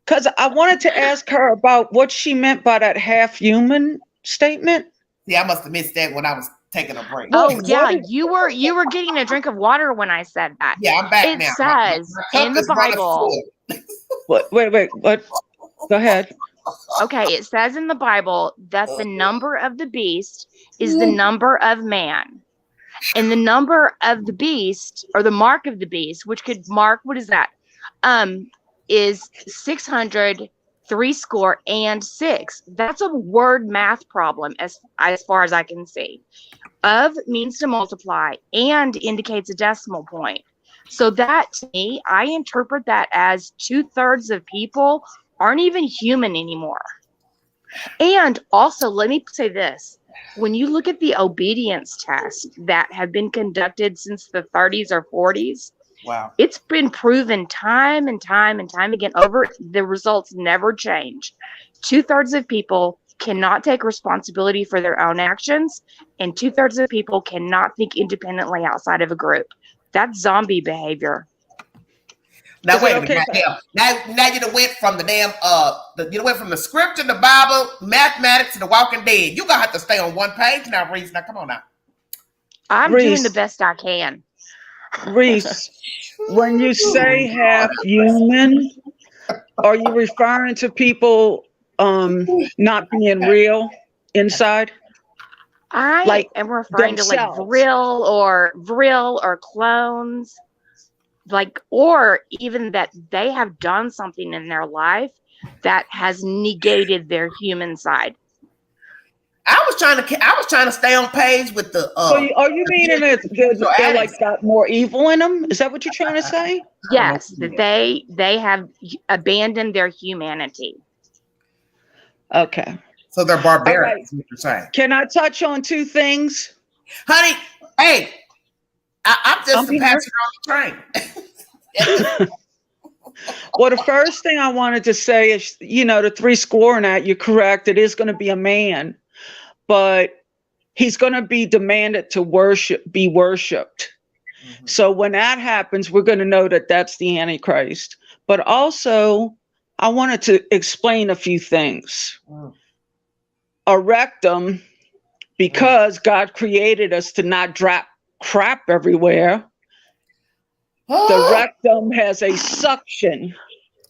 Because I wanted to ask her about what she meant by that half human statement. Yeah, I must have missed that when I was taking a break. Oh yeah, you were getting a drink of water when I said that. Yeah, I'm back now. It says in the Bible. Wait. What? Go ahead. Okay, it says in the Bible that the number of the beast is the number of man. And the number of the beast, or the mark of the beast, which could mark, what is that? Is 636. That's a word math problem as far as I can see. Of means to multiply and indicates a decimal point. So that, to me, I interpret that as 2/3 of people aren't even human anymore. And also, let me say this. When you look at the obedience tests that have been conducted since the 30s or 40s, wow, it's been proven time and time again over. The results never change. 2/3 of people cannot take responsibility for their own actions, and 2/3 of people cannot think independently outside of a group. That's zombie behavior. Now wait a okay? minute. Now you done went from the damn you done went from the scripture, the Bible, mathematics, to the Walking Dead. You gonna have to stay on one page now, Reese. Now come on now. I'm Reese. doing the best I can. Reese, when you say half human, are you referring to people not being real inside? I Like am referring themselves. to like vril or clones, like, or even that they have done something in their life that has negated their human side. I was trying to stay on page with the. So are you meaning that they're like got more evil in them? Is that what you're trying to say? Yes, that they have abandoned their humanity. Okay. So they're barbaric. All right. Is what you're saying. Can I touch on two things? Honey, hey, I'm just a passenger on the train. Well, the first thing I wanted to say is, the 3 and that, you're correct. It is going to be a man, but he's going to be demanded to be worshipped. Mm-hmm. So when that happens, we're going to know that that's the Antichrist. But also, I wanted to explain a few things. Mm. A rectum, because God created us to not drop crap everywhere. The rectum has a suction.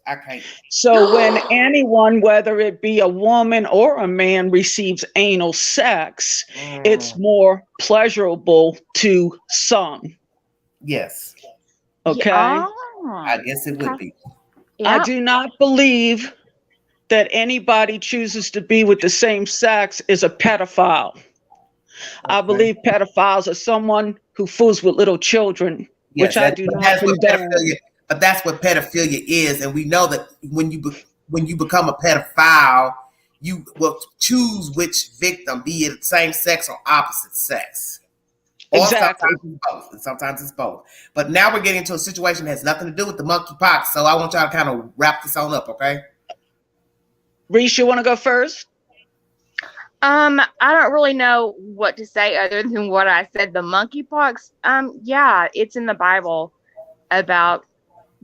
Okay. So when anyone, whether it be a woman or a man, receives anal sex, it's more pleasurable to some. Yes. Okay. Yeah. I guess it would be. I do not believe that anybody chooses to be with the same sex is a pedophile. Okay. I believe pedophiles are someone who fools with little children, yes, which I do not condone. But that's what pedophilia is, and we know that when you become a pedophile, you will choose which victim, be it same sex or opposite sex. Or exactly. Sometimes it's both. But now we're getting into a situation that has nothing to do with the monkeypox. So I want y'all to kind of wrap this on up, okay? Reese, you want to go first? I don't really know what to say other than what I said. The monkeypox, yeah, it's in the Bible about,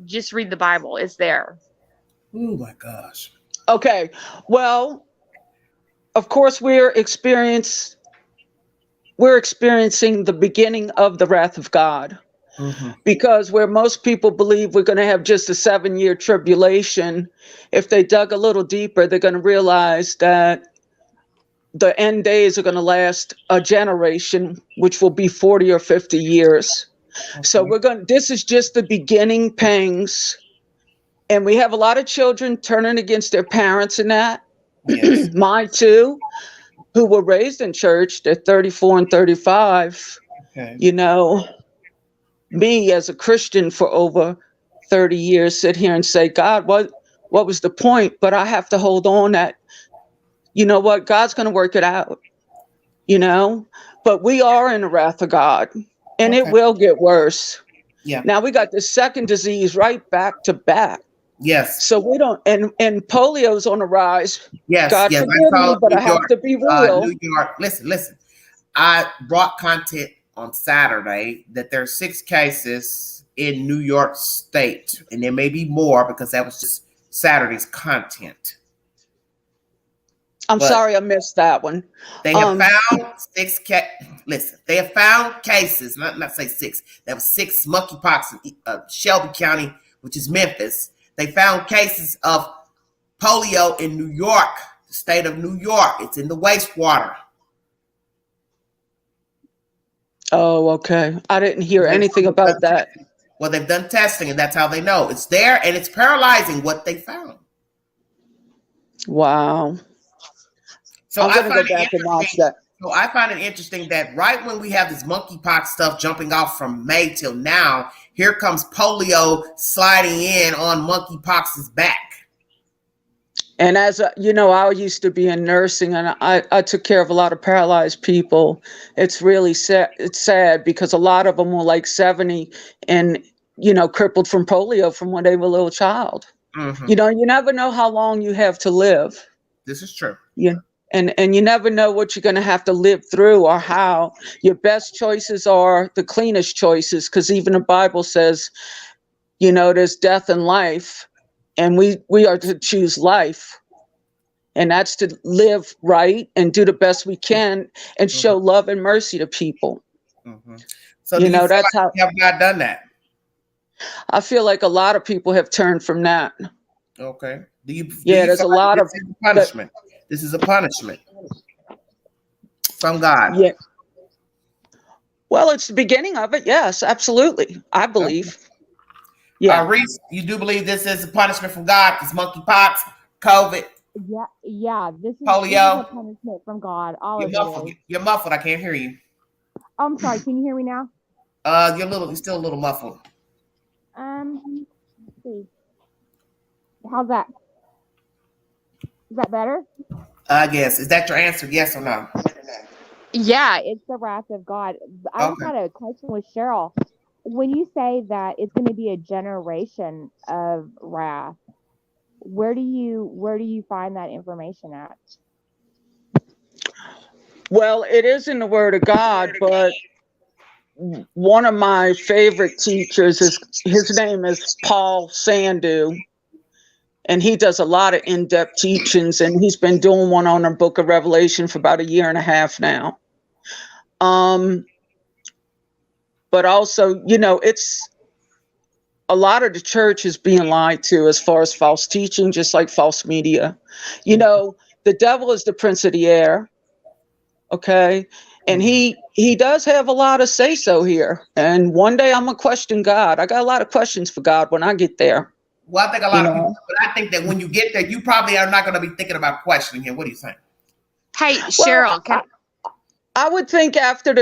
just read the Bible. It's there. Oh my gosh. Okay. Well, of course we're experiencing the beginning of the wrath of God. Mm-hmm. Because where most people believe we're going to have just a 7-year tribulation, if they dug a little deeper, they're going to realize that the end days are going to last a generation, which will be 40 or 50 years. Okay. So this is just the beginning pangs. And we have a lot of children turning against their parents and that. Yes. Mine too, who were raised in church. They're 34 and 35. Okay. Me as a Christian for over 30 years sit here and say, God, what was the point? But I have to hold on that, you know what, God's going to work it out, but we are in the wrath of God, and it will get worse. Yeah. Now we got the second disease right back to back. Yes. So we don't, and polio's on the rise. Yes. God forgive me, but I have to be real. New York. Listen. I brought content on Saturday that there are 6 cases in New York State, and there may be more because that was just Saturday's content. I'm sorry, I missed that one. They have found 6 they have found cases, not say 6. There was 6 monkeypox in Shelby County, which is Memphis. They found cases of polio in New York, the state of New York. It's in the wastewater. Oh, okay. I didn't hear anything about that. Well, they've done testing, and that's how they know. It's there, and it's paralyzing what they found. Wow. So I'm going to go back and watch that. So I find it interesting that right when we have this monkeypox stuff jumping off from May till now, here comes polio sliding in on monkeypox's back. And as I used to be in nursing, and I took care of a lot of paralyzed people. It's really sad. It's sad because a lot of them were like 70 and, crippled from polio from when they were a little child. Mm-hmm. You never know how long you have to live. This is true. Yeah. And you never know what you're going to have to live through or how. Your best choices are the cleanest choices, because even the Bible says, you know, there's death and life, and we are to choose life. And that's to live right and do the best we can and show love and mercy to people. So you know, that's how you have not done that. I feel like a lot of people have turned from that. Okay. Do there's a lot of punishment. This is a punishment from God. Yeah. Well, it's the beginning of it. Yes, absolutely. I believe. Okay. Yeah. Reese, you do believe this is a punishment from God? Because monkeypox, COVID. Yeah. This is polio. a punishment from God. All You're of muffled. it is. You're muffled. I can't hear you. Oh, I'm sorry. Can you hear me now? You're still a little muffled. Let's see. How's that? Is that better? I guess. Is that your answer? Yes or no? Yeah, it's the wrath of God. I just had a question with Cheryl. When you say that it's going to be a generation of wrath, where do you find that information at? Well, it is in the Word of God, but one of my favorite teachers his name is Paul Sandu, and he does a lot of in-depth teachings, and he's been doing one on the Book of Revelation for about 1.5 years now. But also, you know, it's a lot of the church is being lied to as far as false teaching, just like false media. You know, the devil is the prince of the air. Okay. And he does have a lot of say so here. And one day I'm gonna question God. I got a lot of questions for God when I get there. Well, I think a lot of people, but I think that when you get there, you probably are not going to be thinking about questioning him. What do you think? Hey, Cheryl, I would think after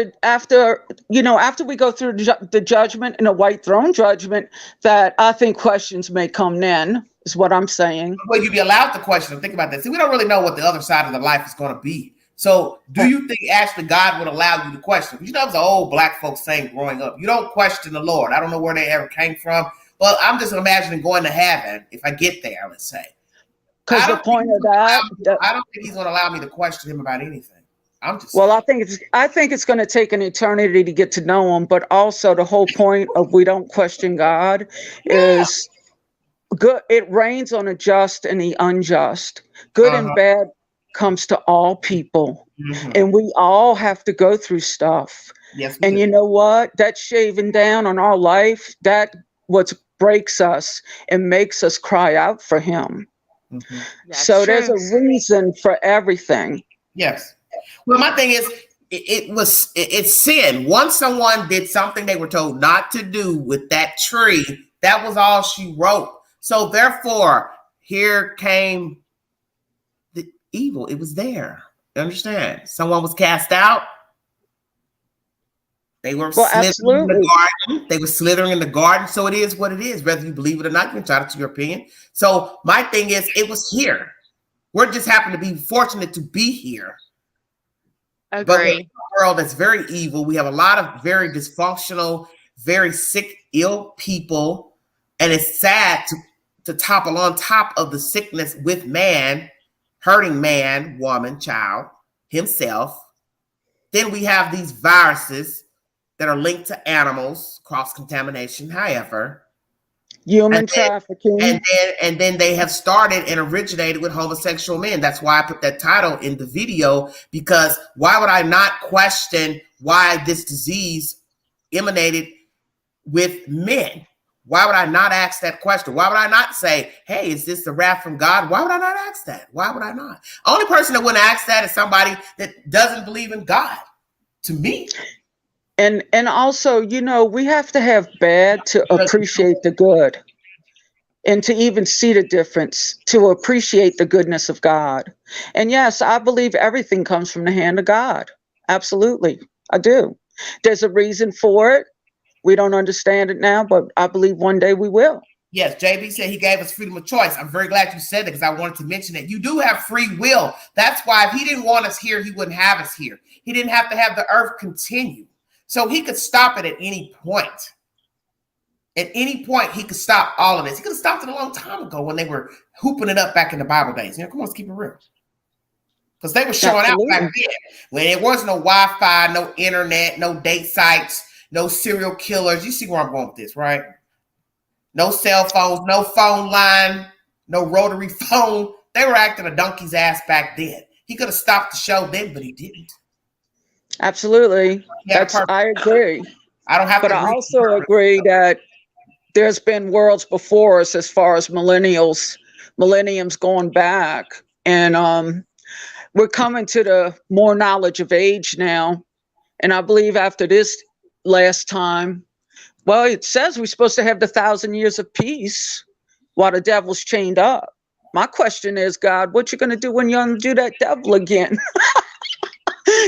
we go through the judgment and the white throne judgment, that I think questions may come then, is what I'm saying. Well, you'd be allowed to question them. Think about that. See, we don't really know what the other side of the life is going to be. So do you think actually God would allow you to question? You know, it was an old black folks saying growing up, you don't question the Lord. I don't know where they ever came from. Well, I'm just imagining going to heaven if I get there, let's say. Because the point of that, I don't think he's going to allow me to question him about anything. Well, I think it's going to take an eternity to get to know him, but also the whole point of we don't question God is good. It rains on the just and the unjust. Good and bad comes to all people, and we all have to go through stuff. Yes, and you know what? That shaving down on our life, that what breaks us and makes us cry out for him. So there's a reason for everything. Yes. Well, my thing is, it's sin. Once someone did something they were told not to do with that tree, that was all she wrote. So therefore, here came the evil. It was there. You understand? Someone was cast out. They were slithering in the garden. They were slithering in the garden. So it is what it is. Whether you believe it or not, you can try to your opinion. So my thing is, it was here. We're just happen to be fortunate to be here. Agree. But we're in a world that's very evil. We have a lot of very dysfunctional, very sick, ill people. And it's sad to topple on top of the sickness with man, hurting man, woman, child, himself. Then we have these viruses that are linked to animals, cross-contamination, however. Human trafficking. And then they have started and originated with homosexual men. That's why I put that title in the video, because why would I not question why this disease emanated with men? Why would I not ask that question? Why would I not say, hey, is this the wrath from God? Why would I not ask that? Why would I not? Only person that wouldn't ask that is somebody that doesn't believe in God, to me. And also, you know, we have to have bad to appreciate the good, and to even see the difference, to appreciate the goodness of God. And yes, I believe everything comes from the hand of God. Absolutely. I do. There's a reason for it. We don't understand it now, but I believe one day we will. Yes, JB said he gave us freedom of choice. I'm very glad you said that, because I wanted to mention that you do have free will. That's why if he didn't want us here, he wouldn't have us here. He didn't have to have the earth continue. So he could stop it at any point. At any point, he could stop all of this. He could have stopped it a long time ago when they were hooping it up back in the Bible days. You know, come on, let's keep it real. Because they were showing Absolutely. out back then when there was no Wi-Fi, no internet, no date sites, no serial killers. You see where I'm going with this, right? No cell phones, no phone line, no rotary phone. They were acting a donkey's ass back then. He could have stopped the show then, but he didn't. Absolutely. I agree. I don't have but to. I also agree that there's been worlds before us as far as millenniums going back. And we're coming to the more knowledge of age now. And I believe after this last time, well, it says we're supposed to have the 1,000 years of peace while the devil's chained up. My question is, God, what you going to do when you undo that devil again?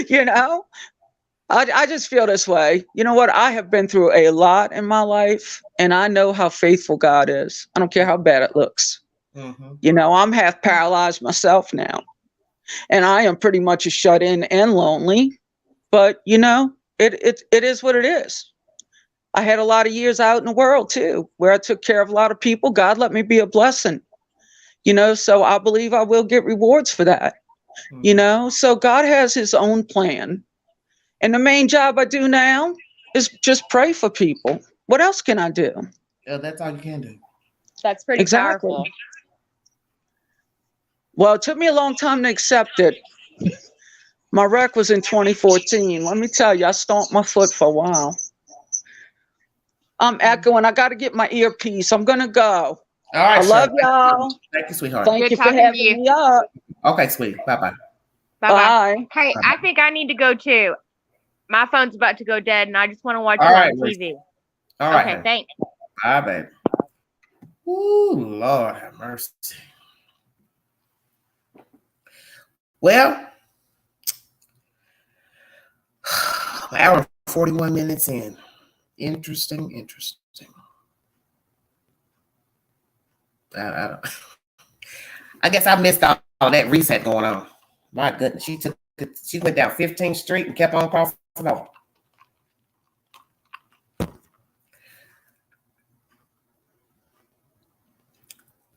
You know, I just feel this way. You know what? I have been through a lot in my life, and I know how faithful God is. I don't care how bad it looks. Mm-hmm. You know, I'm half paralyzed myself now, and I am pretty much a shut in and lonely. But, you know, it is what it is. I had a lot of years out in the world, too, where I took care of a lot of people. God let me be a blessing, you know, so I believe I will get rewards for that, you know. So God has his own plan. And the main job I do now is just pray for people. What else can I do? Yeah, that's all you can do. That's pretty powerful. Well, it took me a long time to accept it. My wreck was in 2014. Let me tell you, I stomped my foot for a while. I'm echoing. I got to get my earpiece. I'm going to go. All right, I love y'all. Thank you, sweetheart. Thank you for having me up. Okay, sweetie. Bye-bye. Bye. Hey, I think I need to go too. My phone's about to go dead, and I just want to watch All it right, on TV. All right. Okay, honey. thanks. Bye, baby. Ooh, Lord have mercy. Well, an hour and 41 minutes in. Interesting. I guess I missed all that reset going on. My goodness, she went down 15th Street and kept on crossing over.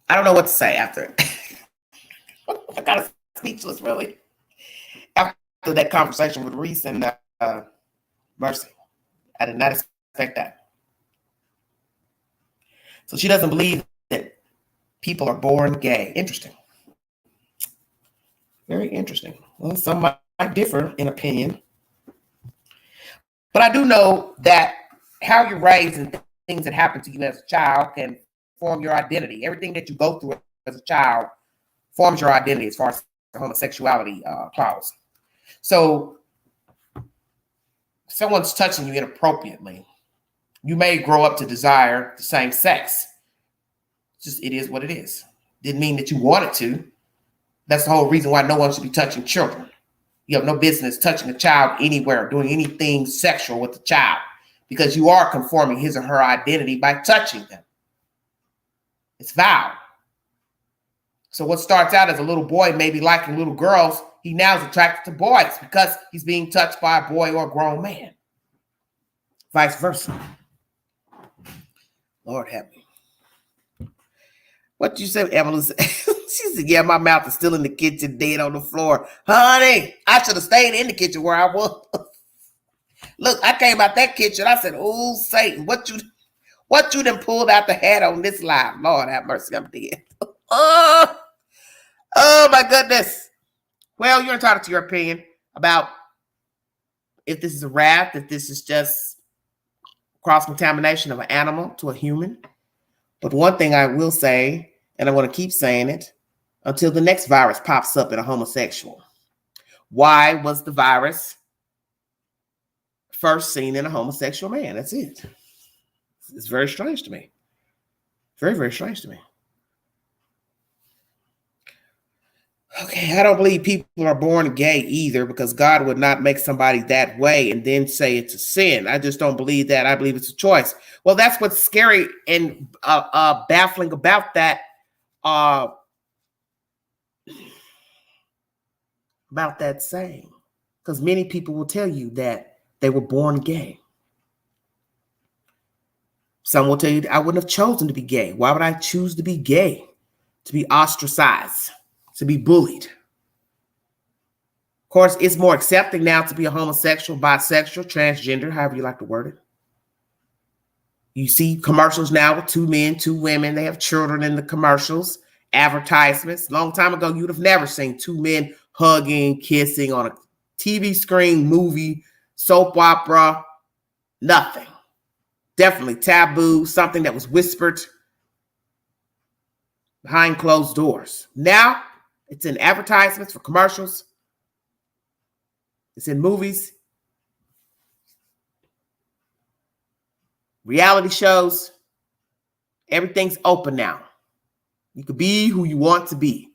I don't know what to say after it. I got of speechless, really. After that conversation with Reese and Mercy, I did not expect that. So she doesn't believe that people are born gay. Interesting. Very interesting. Well, some might differ in opinion. But I do know that how you're raised and things that happen to you as a child can form your identity. Everything that you go through as a child forms your identity as far as the homosexuality clause. So if someone's touching you inappropriately, you may grow up to desire the same sex. It is what it is. Didn't mean that you wanted to. That's the whole reason why no one should be touching children. You have no business touching a child anywhere, doing anything sexual with the child, because you are conforming his or her identity by touching them. It's vile. So what starts out as a little boy maybe liking little girls, he now is attracted to boys because he's being touched by a boy or a grown man. Vice versa. Lord help me. What you say, Emily? She said, yeah, my mouth is still in the kitchen, dead on the floor. Honey, I should have stayed in the kitchen where I was. Look, I came out that kitchen. I said, oh, Satan, what you done pulled out the hat on this live? Lord have mercy, I'm dead. Oh, my goodness. Well, you're entitled to your opinion about if this is a rat, if this is just cross-contamination of an animal to a human. But one thing I will say, and I want to keep saying it, until the next virus pops up in a homosexual. Why was the virus first seen in a homosexual man? That's it. It's very strange to me. Very, very strange to me. Okay, I don't believe people are born gay either, because God would not make somebody that way and then say it's a sin. I just don't believe that. I believe it's a choice. Well, that's what's scary and baffling about that. About that saying, because many people will tell you that they were born gay. Some will tell you I wouldn't have chosen to be gay. Why would I choose to be gay? To be ostracized, to be bullied. course, it's more accepting now to be a homosexual, bisexual, transgender, however you like to word it. You see commercials now with 2 men, 2 women. They have children in the commercials, advertisements. Long time ago, you'd have never seen 2 men hugging, kissing on a TV screen, movie, soap opera, nothing. Definitely taboo, something that was whispered behind closed doors. Now, it's in advertisements for commercials. It's in movies, reality shows. Everything's open now. You could be who you want to be.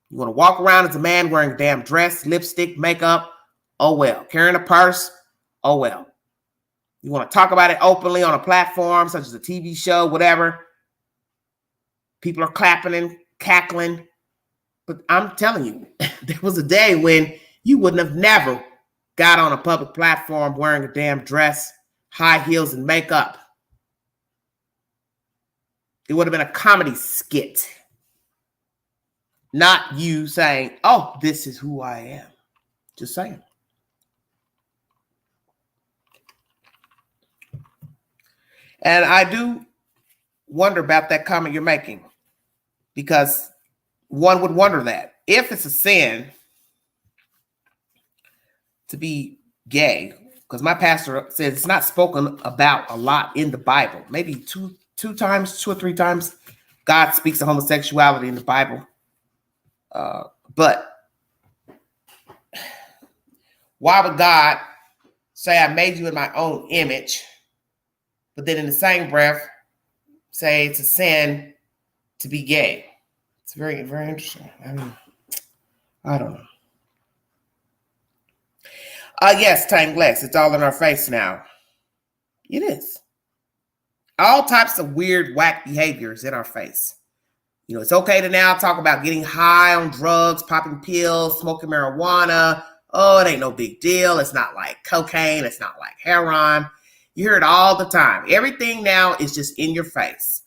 You want to walk around as a man wearing a damn dress, lipstick, makeup, oh well. Carrying a purse, oh well. You want to talk about it openly on a platform such as a TV show, whatever. People are clapping and cackling. But I'm telling you, there was a day when you wouldn't have never got on a public platform wearing a damn dress, high heels, and makeup. It would have been a comedy skit. Not you saying, oh, this is who I am. Just saying. And I do wonder about that comment you're making, because one would wonder that if it's a sin to be gay, because my pastor says it's not spoken about a lot in the Bible. Maybe two or three times God speaks of homosexuality in the Bible. But why would God say, I made you in my own image, but then in the same breath say it's a sin to be gay? It's very, very interesting. I mean, I don't know. Yes, Tangless, it's all in our face now. It is. All types of weird, whack behaviors in our face. You know, it's okay to now talk about getting high on drugs, popping pills, smoking marijuana. Oh, it ain't no big deal. It's not like cocaine. It's not like heroin. You hear it all the time. Everything now is just in your face.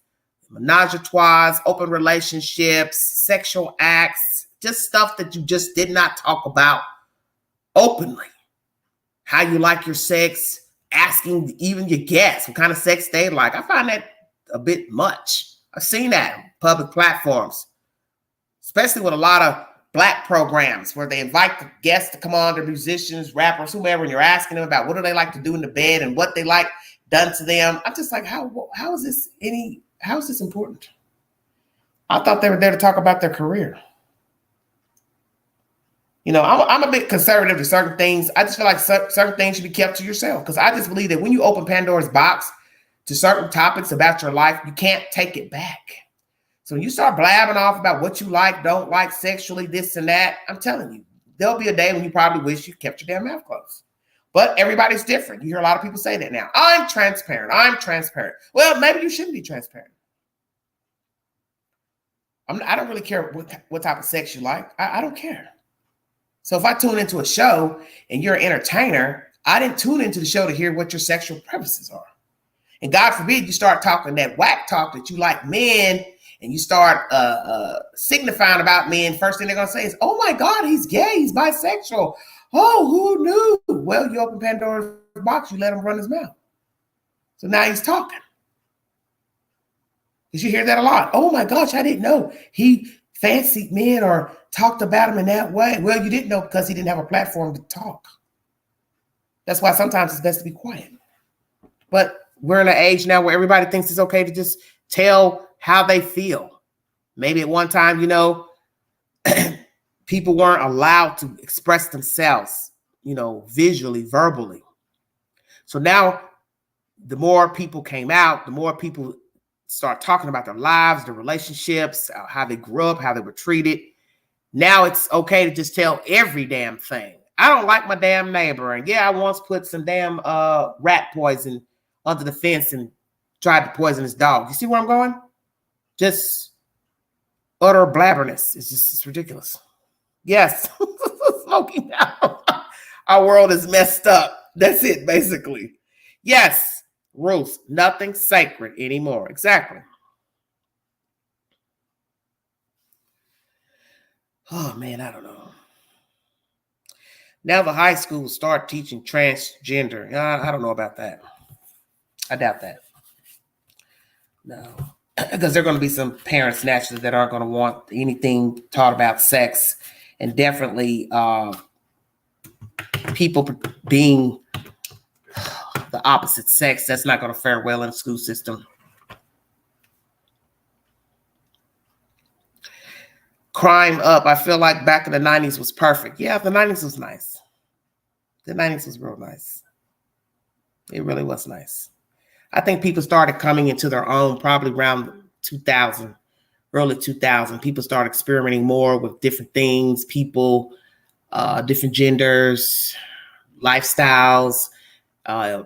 Menage a trois, open relationships, sexual acts, just stuff that you just did not talk about openly. How you like your sex, asking even your guests what kind of sex they like. I find that a bit much. I've seen that on public platforms, especially with a lot of Black programs where they invite the guests to come on, they're musicians, rappers, whomever, and you're asking them about what do they like to do in the bed and what they like done to them. I'm just like, how is this important? I thought they were there to talk about their career. You know, I'm a bit conservative to certain things. I just feel like certain things should be kept to yourself, because I just believe that when you open Pandora's box to certain topics about your life, you can't take it back. So when you start blabbing off about what you like, don't like sexually, this and that, I'm telling you, there'll be a day when you probably wish you kept your damn mouth closed. But everybody's different. You hear a lot of people say that now. I'm transparent. Well, maybe you shouldn't be transparent. I don't really care what type of sex you like. I don't care. So if I tune into a show and you're an entertainer, I didn't tune into the show to hear what your sexual preferences are. And God forbid you start talking that whack talk that you like men, and you start signifying about men. First thing they're going to say is, oh my God, he's gay, he's bisexual. Oh, who knew? Well, you open Pandora's box, you let him run his mouth. So now he's talking. Because you hear that a lot. Oh my gosh, I didn't know he fancied men or talked about him in that way. Well, you didn't know because he didn't have a platform to talk. That's why sometimes it's best to be quiet. But we're in an age now where everybody thinks it's okay to just tell how they feel. Maybe at one time, you know, people weren't allowed to express themselves, you know, visually, verbally. So now the more people came out, the more people start talking about their lives, their relationships, how they grew up, how they were treated. Now it's okay to just tell every damn thing. I don't like my damn neighbor. And yeah, I once put some damn rat poison under the fence and tried to poison his dog. You see where I'm going? Just utter blabberness. It's ridiculous. Yes. Smoking now. Our world is messed up. That's it, basically. Yes. Ruth, nothing sacred anymore. Exactly. Oh, man, I don't know. Now the high schools start teaching transgender. I don't know about that. I doubt that. No, because there are going to be some parents naturally that aren't going to want anything taught about sex, and definitely people being the opposite sex. That's not going to fare well in the school system. Crime up. I feel like back in the 90s was perfect. Yeah, the 90s was nice. The 90s was real nice. It really was nice. I think people started coming into their own probably around 2000, early 2000. People started experimenting more with different things, people, different genders, lifestyles.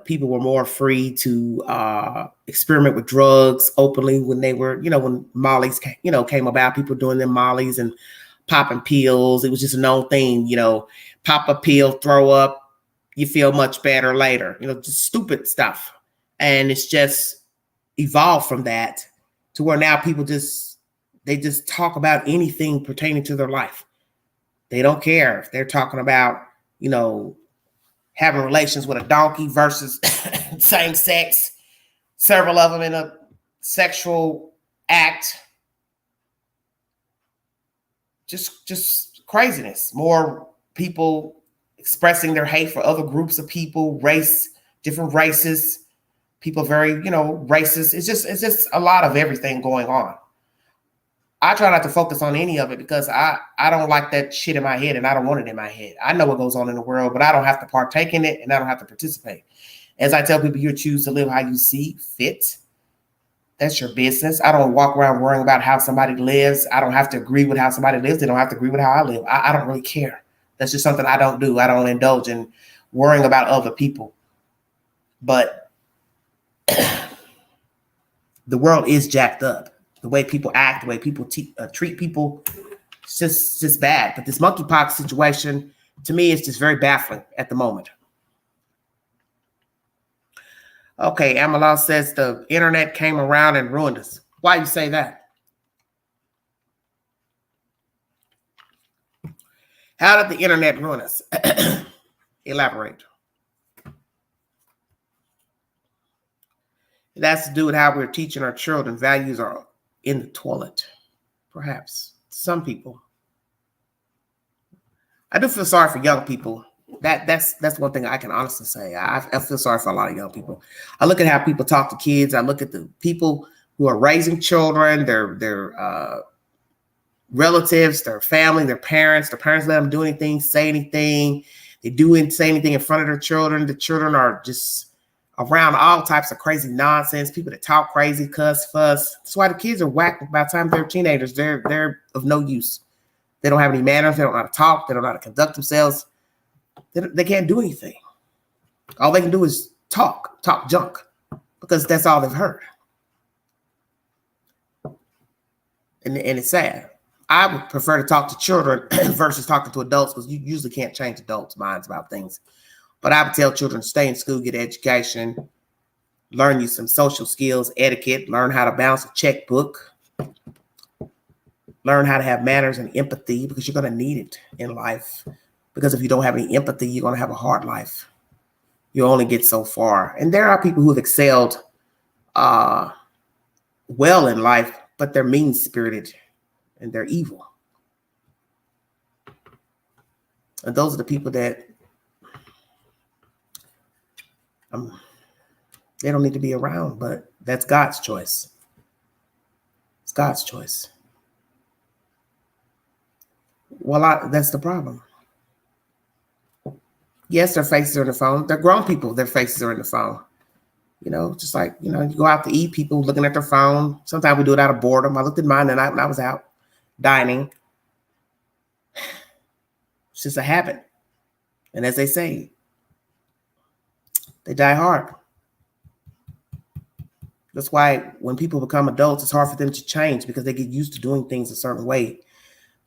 People were more free to experiment with drugs openly when they were, when Molly's, came about. People doing them Mollies and popping pills. It was just a known thing, pop a pill, throw up, you feel much better later, just stupid stuff. And it's just evolved from that to where now people they just talk about anything pertaining to their life. They don't care if they're talking about, having relations with a donkey versus same sex, several of them in a sexual act. Just craziness. More people expressing their hate for other groups of people, different races. People very, racist. It's just a lot of everything going on. I try not to focus on any of it because I don't like that shit in my head, and I don't want it in my head. I know what goes on in the world, but I don't have to partake in it, and I don't have to participate. As I tell people, you choose to live how you see fit. That's your business. I don't walk around worrying about how somebody lives. I don't have to agree with how somebody lives. They don't have to agree with how I live. I don't really care. That's just something I don't do. I don't indulge in worrying about other people. But the world is jacked up. The way people act, the way people treat people, it's just bad. But this monkeypox situation, to me, is just very baffling at the moment. Okay, Amalal says the internet came around and ruined us. Why you say that? How did the internet ruin us? Elaborate. It has to do with how we're teaching our children. Values are in the toilet, perhaps. Some people. I do feel sorry for young people. That's one thing I can honestly say. I feel sorry for a lot of young people. I look at how people talk to kids. I look at the people who are raising children, their relatives, their family, their parents. The parents let them do anything, say anything. They say anything in front of their children. The children are just around all types of crazy nonsense, people that talk crazy, cuss, fuss. That's why the kids are whacked by the time they're teenagers. They're of no use. They don't have any manners. They don't know how to talk. They don't know how to conduct themselves. They can't do anything. All they can do is talk junk, because that's all they've heard. And it's sad. I would prefer to talk to children versus talking to adults, because you usually can't change adults' minds about things. But I would tell children, stay in school, get education, learn you some social skills, etiquette, learn how to balance a checkbook, learn how to have manners and empathy, because you're going to need it in life. Because if you don't have any empathy, you're going to have a hard life. You only get so far. And there are people who have excelled well in life, but they're mean-spirited and they're evil. And those are the people that they don't need to be around, but that's God's choice. It's God's choice. Well, that's the problem. Yes, their faces are in the phone. They're grown people. Their faces are in the phone. Just like, you go out to eat, people looking at their phone. Sometimes we do it out of boredom. I looked at mine tonight when I was out dining. It's just a habit. And as they say, they die hard. That's why when people become adults, it's hard for them to change, because they get used to doing things a certain way,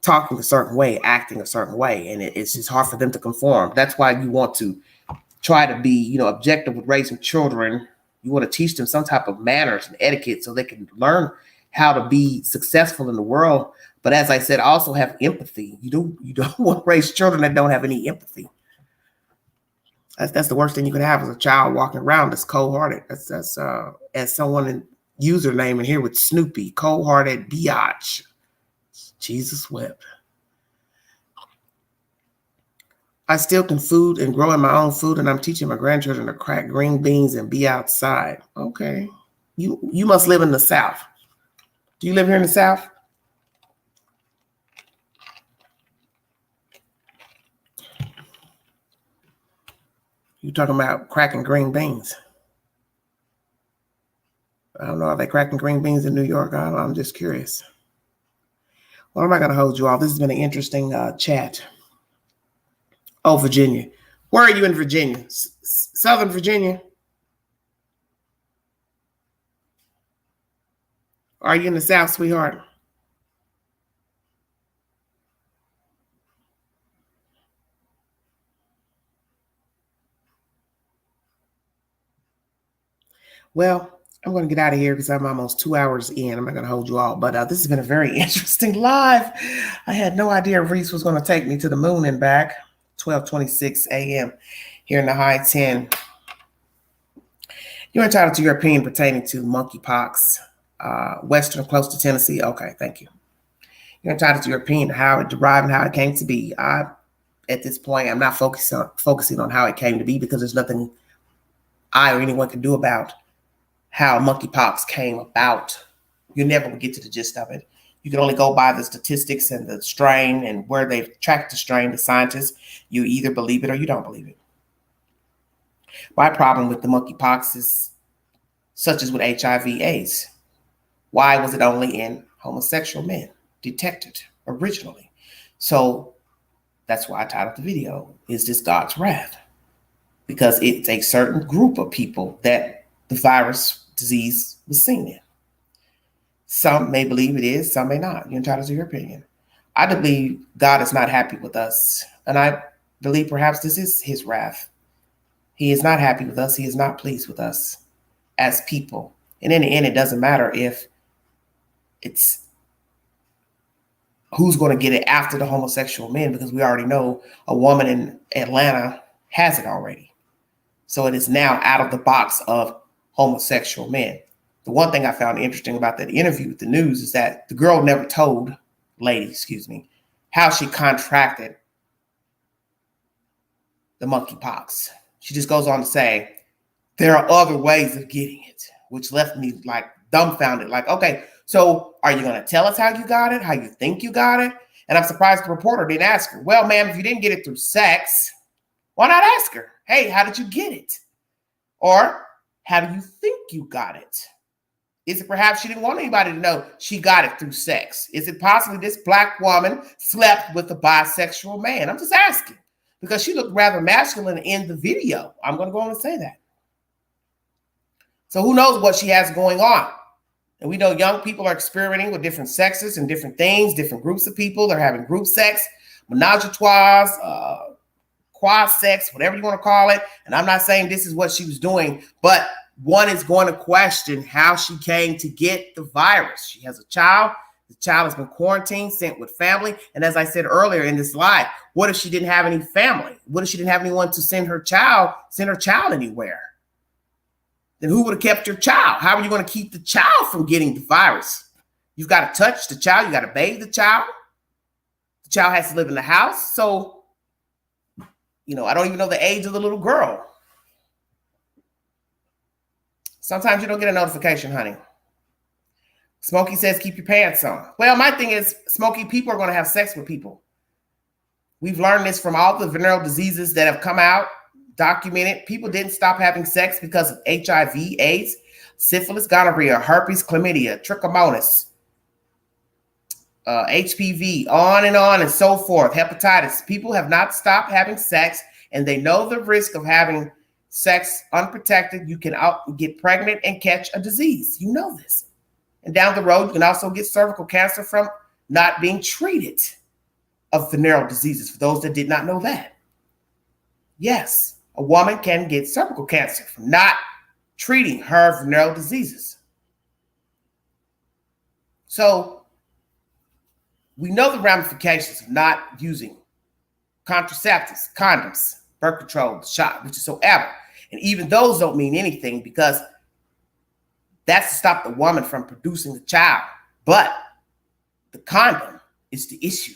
talking a certain way, acting a certain way. And it's just hard for them to conform. That's why you want to try to be, objective with raising children. You want to teach them some type of manners and etiquette so they can learn how to be successful in the world. But as I said, also have empathy. You don't want to raise children that don't have any empathy. That's the worst thing you can have, is a child walking around that's cold-hearted. That's as someone in username in here with Snoopy, cold-hearted biatch. Jesus wept. I still can food and growing my own food, and I'm teaching my grandchildren to crack green beans and be outside. Okay. You must live in the South. Do you live here in the South? You talking about cracking green beans? I don't know. Are they cracking green beans in New York? I'm just curious. Well, I'm not going to hold you off. This has been an interesting chat. Oh, Virginia. Where are you in Virginia? Southern Virginia? Are you in the South, sweetheart? Well, I'm going to get out of here because I'm almost 2 hours in. I'm not going to hold you all, but this has been a very interesting live. I had no idea Reese was going to take me to the moon and back. 12:26 a.m. here in the high 10. You're entitled to your opinion pertaining to monkeypox, Western, close to Tennessee. Okay, thank you. You're entitled to your opinion, how it derived and how it came to be. At this point, I'm not focusing on how it came to be, because there's nothing I or anyone can do about how monkeypox came about. You never will get to the gist of it. You can only go by the statistics and the strain and where they've tracked the strain, the scientists. You either believe it or you don't believe it. My problem with the monkeypox is such as with HIV/AIDS. Why was it only in homosexual men detected originally? So that's why I titled the video, Is This God's Wrath? Because it's a certain group of people that the virus disease was seen in. Some may believe it is, some may not. You're entitled to your opinion. I believe God is not happy with us. And I believe perhaps this is his wrath. He is not happy with us. He is not pleased with us as people. And in the end, it doesn't matter if it's who's going to get it after the homosexual men, because we already know a woman in Atlanta has it already. So it is now out of the box of homosexual men. The one thing I found interesting about that interview with the news is that the girl never told, how she contracted the monkeypox. She just goes on to say, there are other ways of getting it, which left me like dumbfounded. Like, okay, so are you going to tell us how you got it, how you think you got it? And I'm surprised the reporter didn't ask her, well, ma'am, if you didn't get it through sex, why not ask her, hey, how did you get it? Or how do you think you got it? Is it perhaps she didn't want anybody to know she got it through sex? Is it possibly this Black woman slept with a bisexual man? I'm just asking, because she looked rather masculine in the video. I'm going to go on and say that. So who knows what she has going on? And we know young people are experimenting with different sexes and different things, different groups of people. They're having group sex, menage a trois, quad sex, whatever you want to call it. And I'm not saying this is what she was doing, but one is going to question how she came to get the virus. She has a child. The child has been quarantined, sent with family. And as I said earlier in this live, what if she didn't have any family? What if she didn't have anyone to send her child anywhere? Then who would have kept your child? How are you going to keep the child from getting the virus? You've got to touch the child. You got to bathe the child. The child has to live in the house. So, I don't even know the age of the little girl. Sometimes you don't get a notification, honey. Smokey says, keep your pants on. Well, my thing is, Smokey, people are going to have sex with people. We've learned this from all the venereal diseases that have come out, documented. People didn't stop having sex because of HIV, AIDS, syphilis, gonorrhea, herpes, chlamydia, trichomonas, HPV, on and so forth, hepatitis. People have not stopped having sex, and they know the risk of having sex unprotected. You can get pregnant and catch a disease. You know this. And down the road, you can also get cervical cancer from not being treated of venereal diseases, for those that did not know that. Yes, a woman can get cervical cancer from not treating her venereal diseases. So we know the ramifications of not using contraceptives, condoms, birth control, the shot, which is so ever. And even those don't mean anything because that's to stop the woman from producing the child. But the condom is the issue.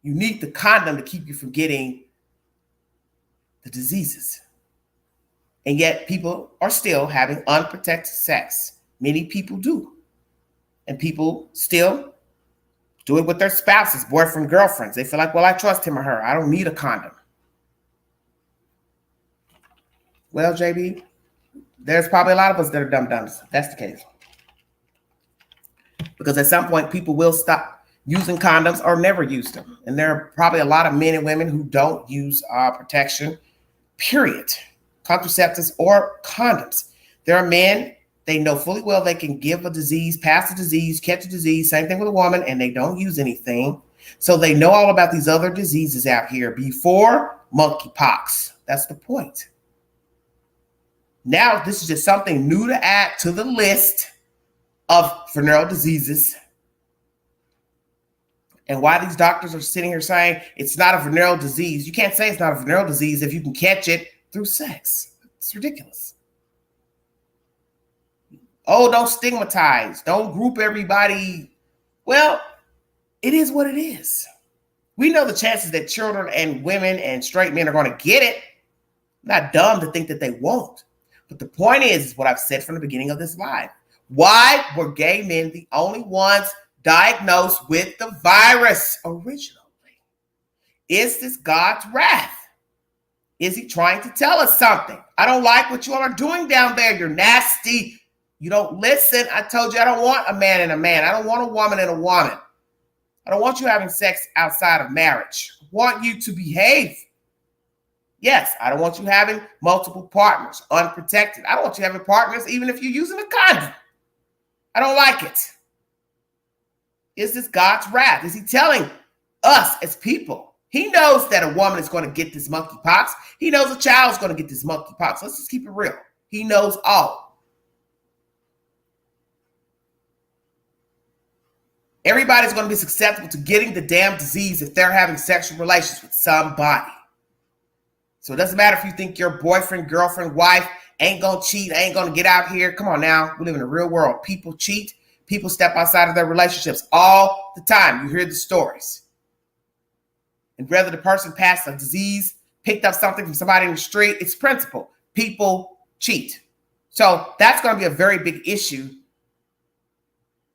You need the condom to keep you from getting the diseases. And yet people are still having unprotected sex. Many people do. And people still do it with their spouses, boyfriend, girlfriends. They feel like, well, I trust him or her. I don't need a condom. Well, JB, there's probably a lot of us that are dum-dums. That's the case. Because at some point, people will stop using condoms or never use them. And there are probably a lot of men and women who don't use protection, period. Contraceptives or condoms. There are men, they know fully well they can give a disease, pass a disease, catch a disease, same thing with a woman, and they don't use anything. So they know all about these other diseases out here before monkeypox. That's the point. Now, this is just something new to add to the list of venereal diseases. And why these doctors are sitting here saying it's not a venereal disease. You can't say it's not a venereal disease if you can catch it through sex. It's ridiculous. Oh, don't stigmatize. Don't group everybody. Well, it is what it is. We know the chances that children and women and straight men are going to get it. Not dumb to think that they won't. But the point is what I've said from the beginning of this live. Why were gay men the only ones diagnosed with the virus originally? Is this God's wrath? Is he trying to tell us something? I don't like what you all are doing down there. You're nasty. You don't listen. I told you I don't want a man and a man. I don't want a woman and a woman. I don't want you having sex outside of marriage. I want you to behave. Yes, I don't want you having multiple partners, unprotected. I don't want you having partners even if you're using a condom. I don't like it. Is this God's wrath? Is he telling us as people? He knows that a woman is going to get this monkeypox. He knows a child is going to get this monkeypox. Let's just keep it real. He knows all. Everybody's going to be susceptible to getting the damn disease if they're having sexual relations with somebody. So it doesn't matter if you think your boyfriend, girlfriend, wife ain't going to cheat, ain't going to get out here. Come on now. We live in a real world. People cheat. People step outside of their relationships all the time. You hear the stories. And whether the person passed a disease, picked up something from somebody in the street, it's principle. People cheat. So that's going to be a very big issue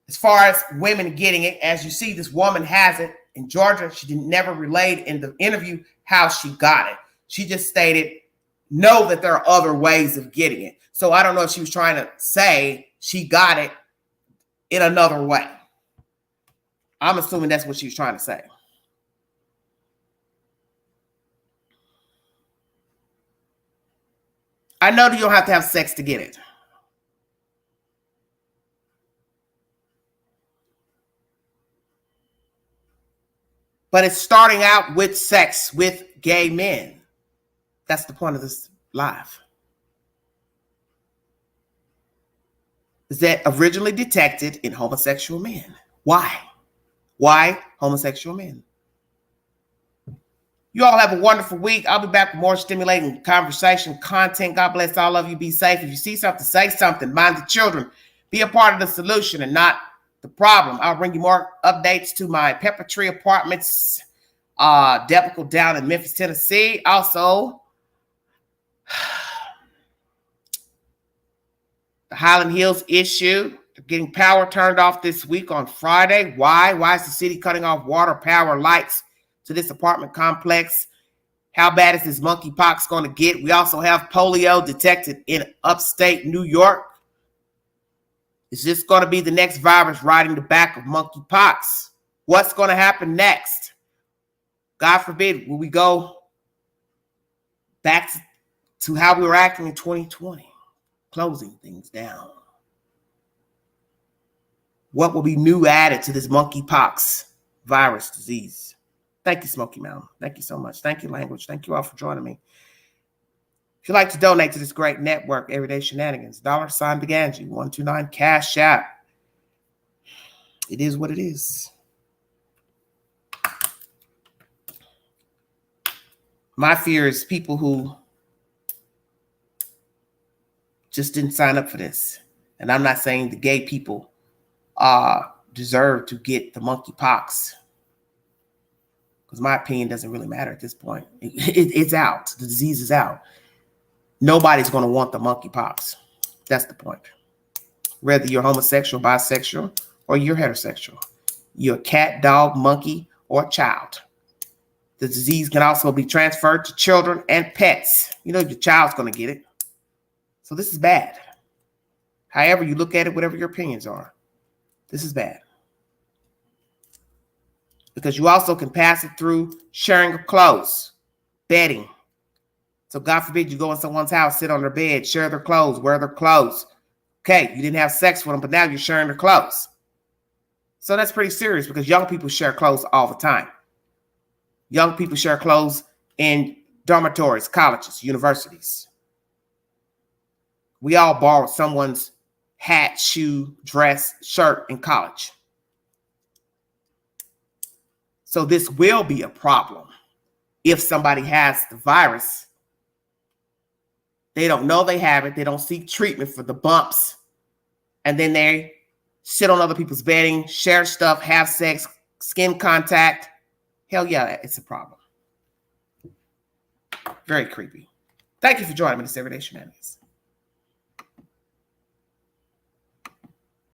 as far as women getting it. As you see, this woman has it in Georgia. She never relayed in the interview how she got it. She just stated, know that there are other ways of getting it. So I don't know if she was trying to say she got it in another way. I'm assuming that's what she was trying to say. I know that you don't have to have sex to get it. But it's starting out with sex with gay men. That's the point of this live. Is that originally detected in homosexual men. Why? Why homosexual men? You all have a wonderful week. I'll be back with more stimulating conversation, content. God bless all of you. Be safe. If you see something, say something. Mind the children. Be a part of the solution and not the problem. I'll bring you more updates to my Pepper Tree Apartments debacle down in Memphis, Tennessee. Also, the Highland Hills issue. They're getting power turned off this week on Friday. Why? Why is the city cutting off water, power, lights to this apartment complex? How bad is this monkeypox going to get? We also have polio detected in upstate New York. Is this going to be the next virus riding the back of monkeypox? What's going to happen next? God forbid, will we go back to how we were acting in 2020, closing things down? What will be new added to this monkeypox virus disease? Thank you, Smoky Mountain. Thank you so much. Thank you, Language. Thank you all for joining me. If you'd like to donate to this great network, Everyday Shenanigans, $sign Beganji, 129 Cash App. It is what it is. My fear is people who just didn't sign up for this. And I'm not saying the gay people deserve to get the monkeypox, because my opinion doesn't really matter at this point. It's out. The disease is out. Nobody's going to want the monkeypox. That's the point. Whether you're homosexual, bisexual, or you're heterosexual, you're a cat, dog, monkey, or a child. The disease can also be transferred to children and pets. You know, your child's going to get it. So this is bad. However you look at it, whatever your opinions are, this is bad. Because you also can pass it through sharing of clothes, bedding. So God forbid you go in someone's house, sit on their bed, share their clothes, wear their clothes. Okay, you didn't have sex with them, but now you're sharing their clothes. So that's pretty serious, because young people share clothes all the time. Young people share clothes in dormitories, colleges, universities. We all borrowed someone's hat, shoe, dress, shirt in college. So this will be a problem if somebody has the virus. They don't know they have it. They don't seek treatment for the bumps. And then they sit on other people's bedding, share stuff, have sex, skin contact. Hell yeah, it's a problem. Very creepy. Thank you for joining me this Everyday Shenanigans.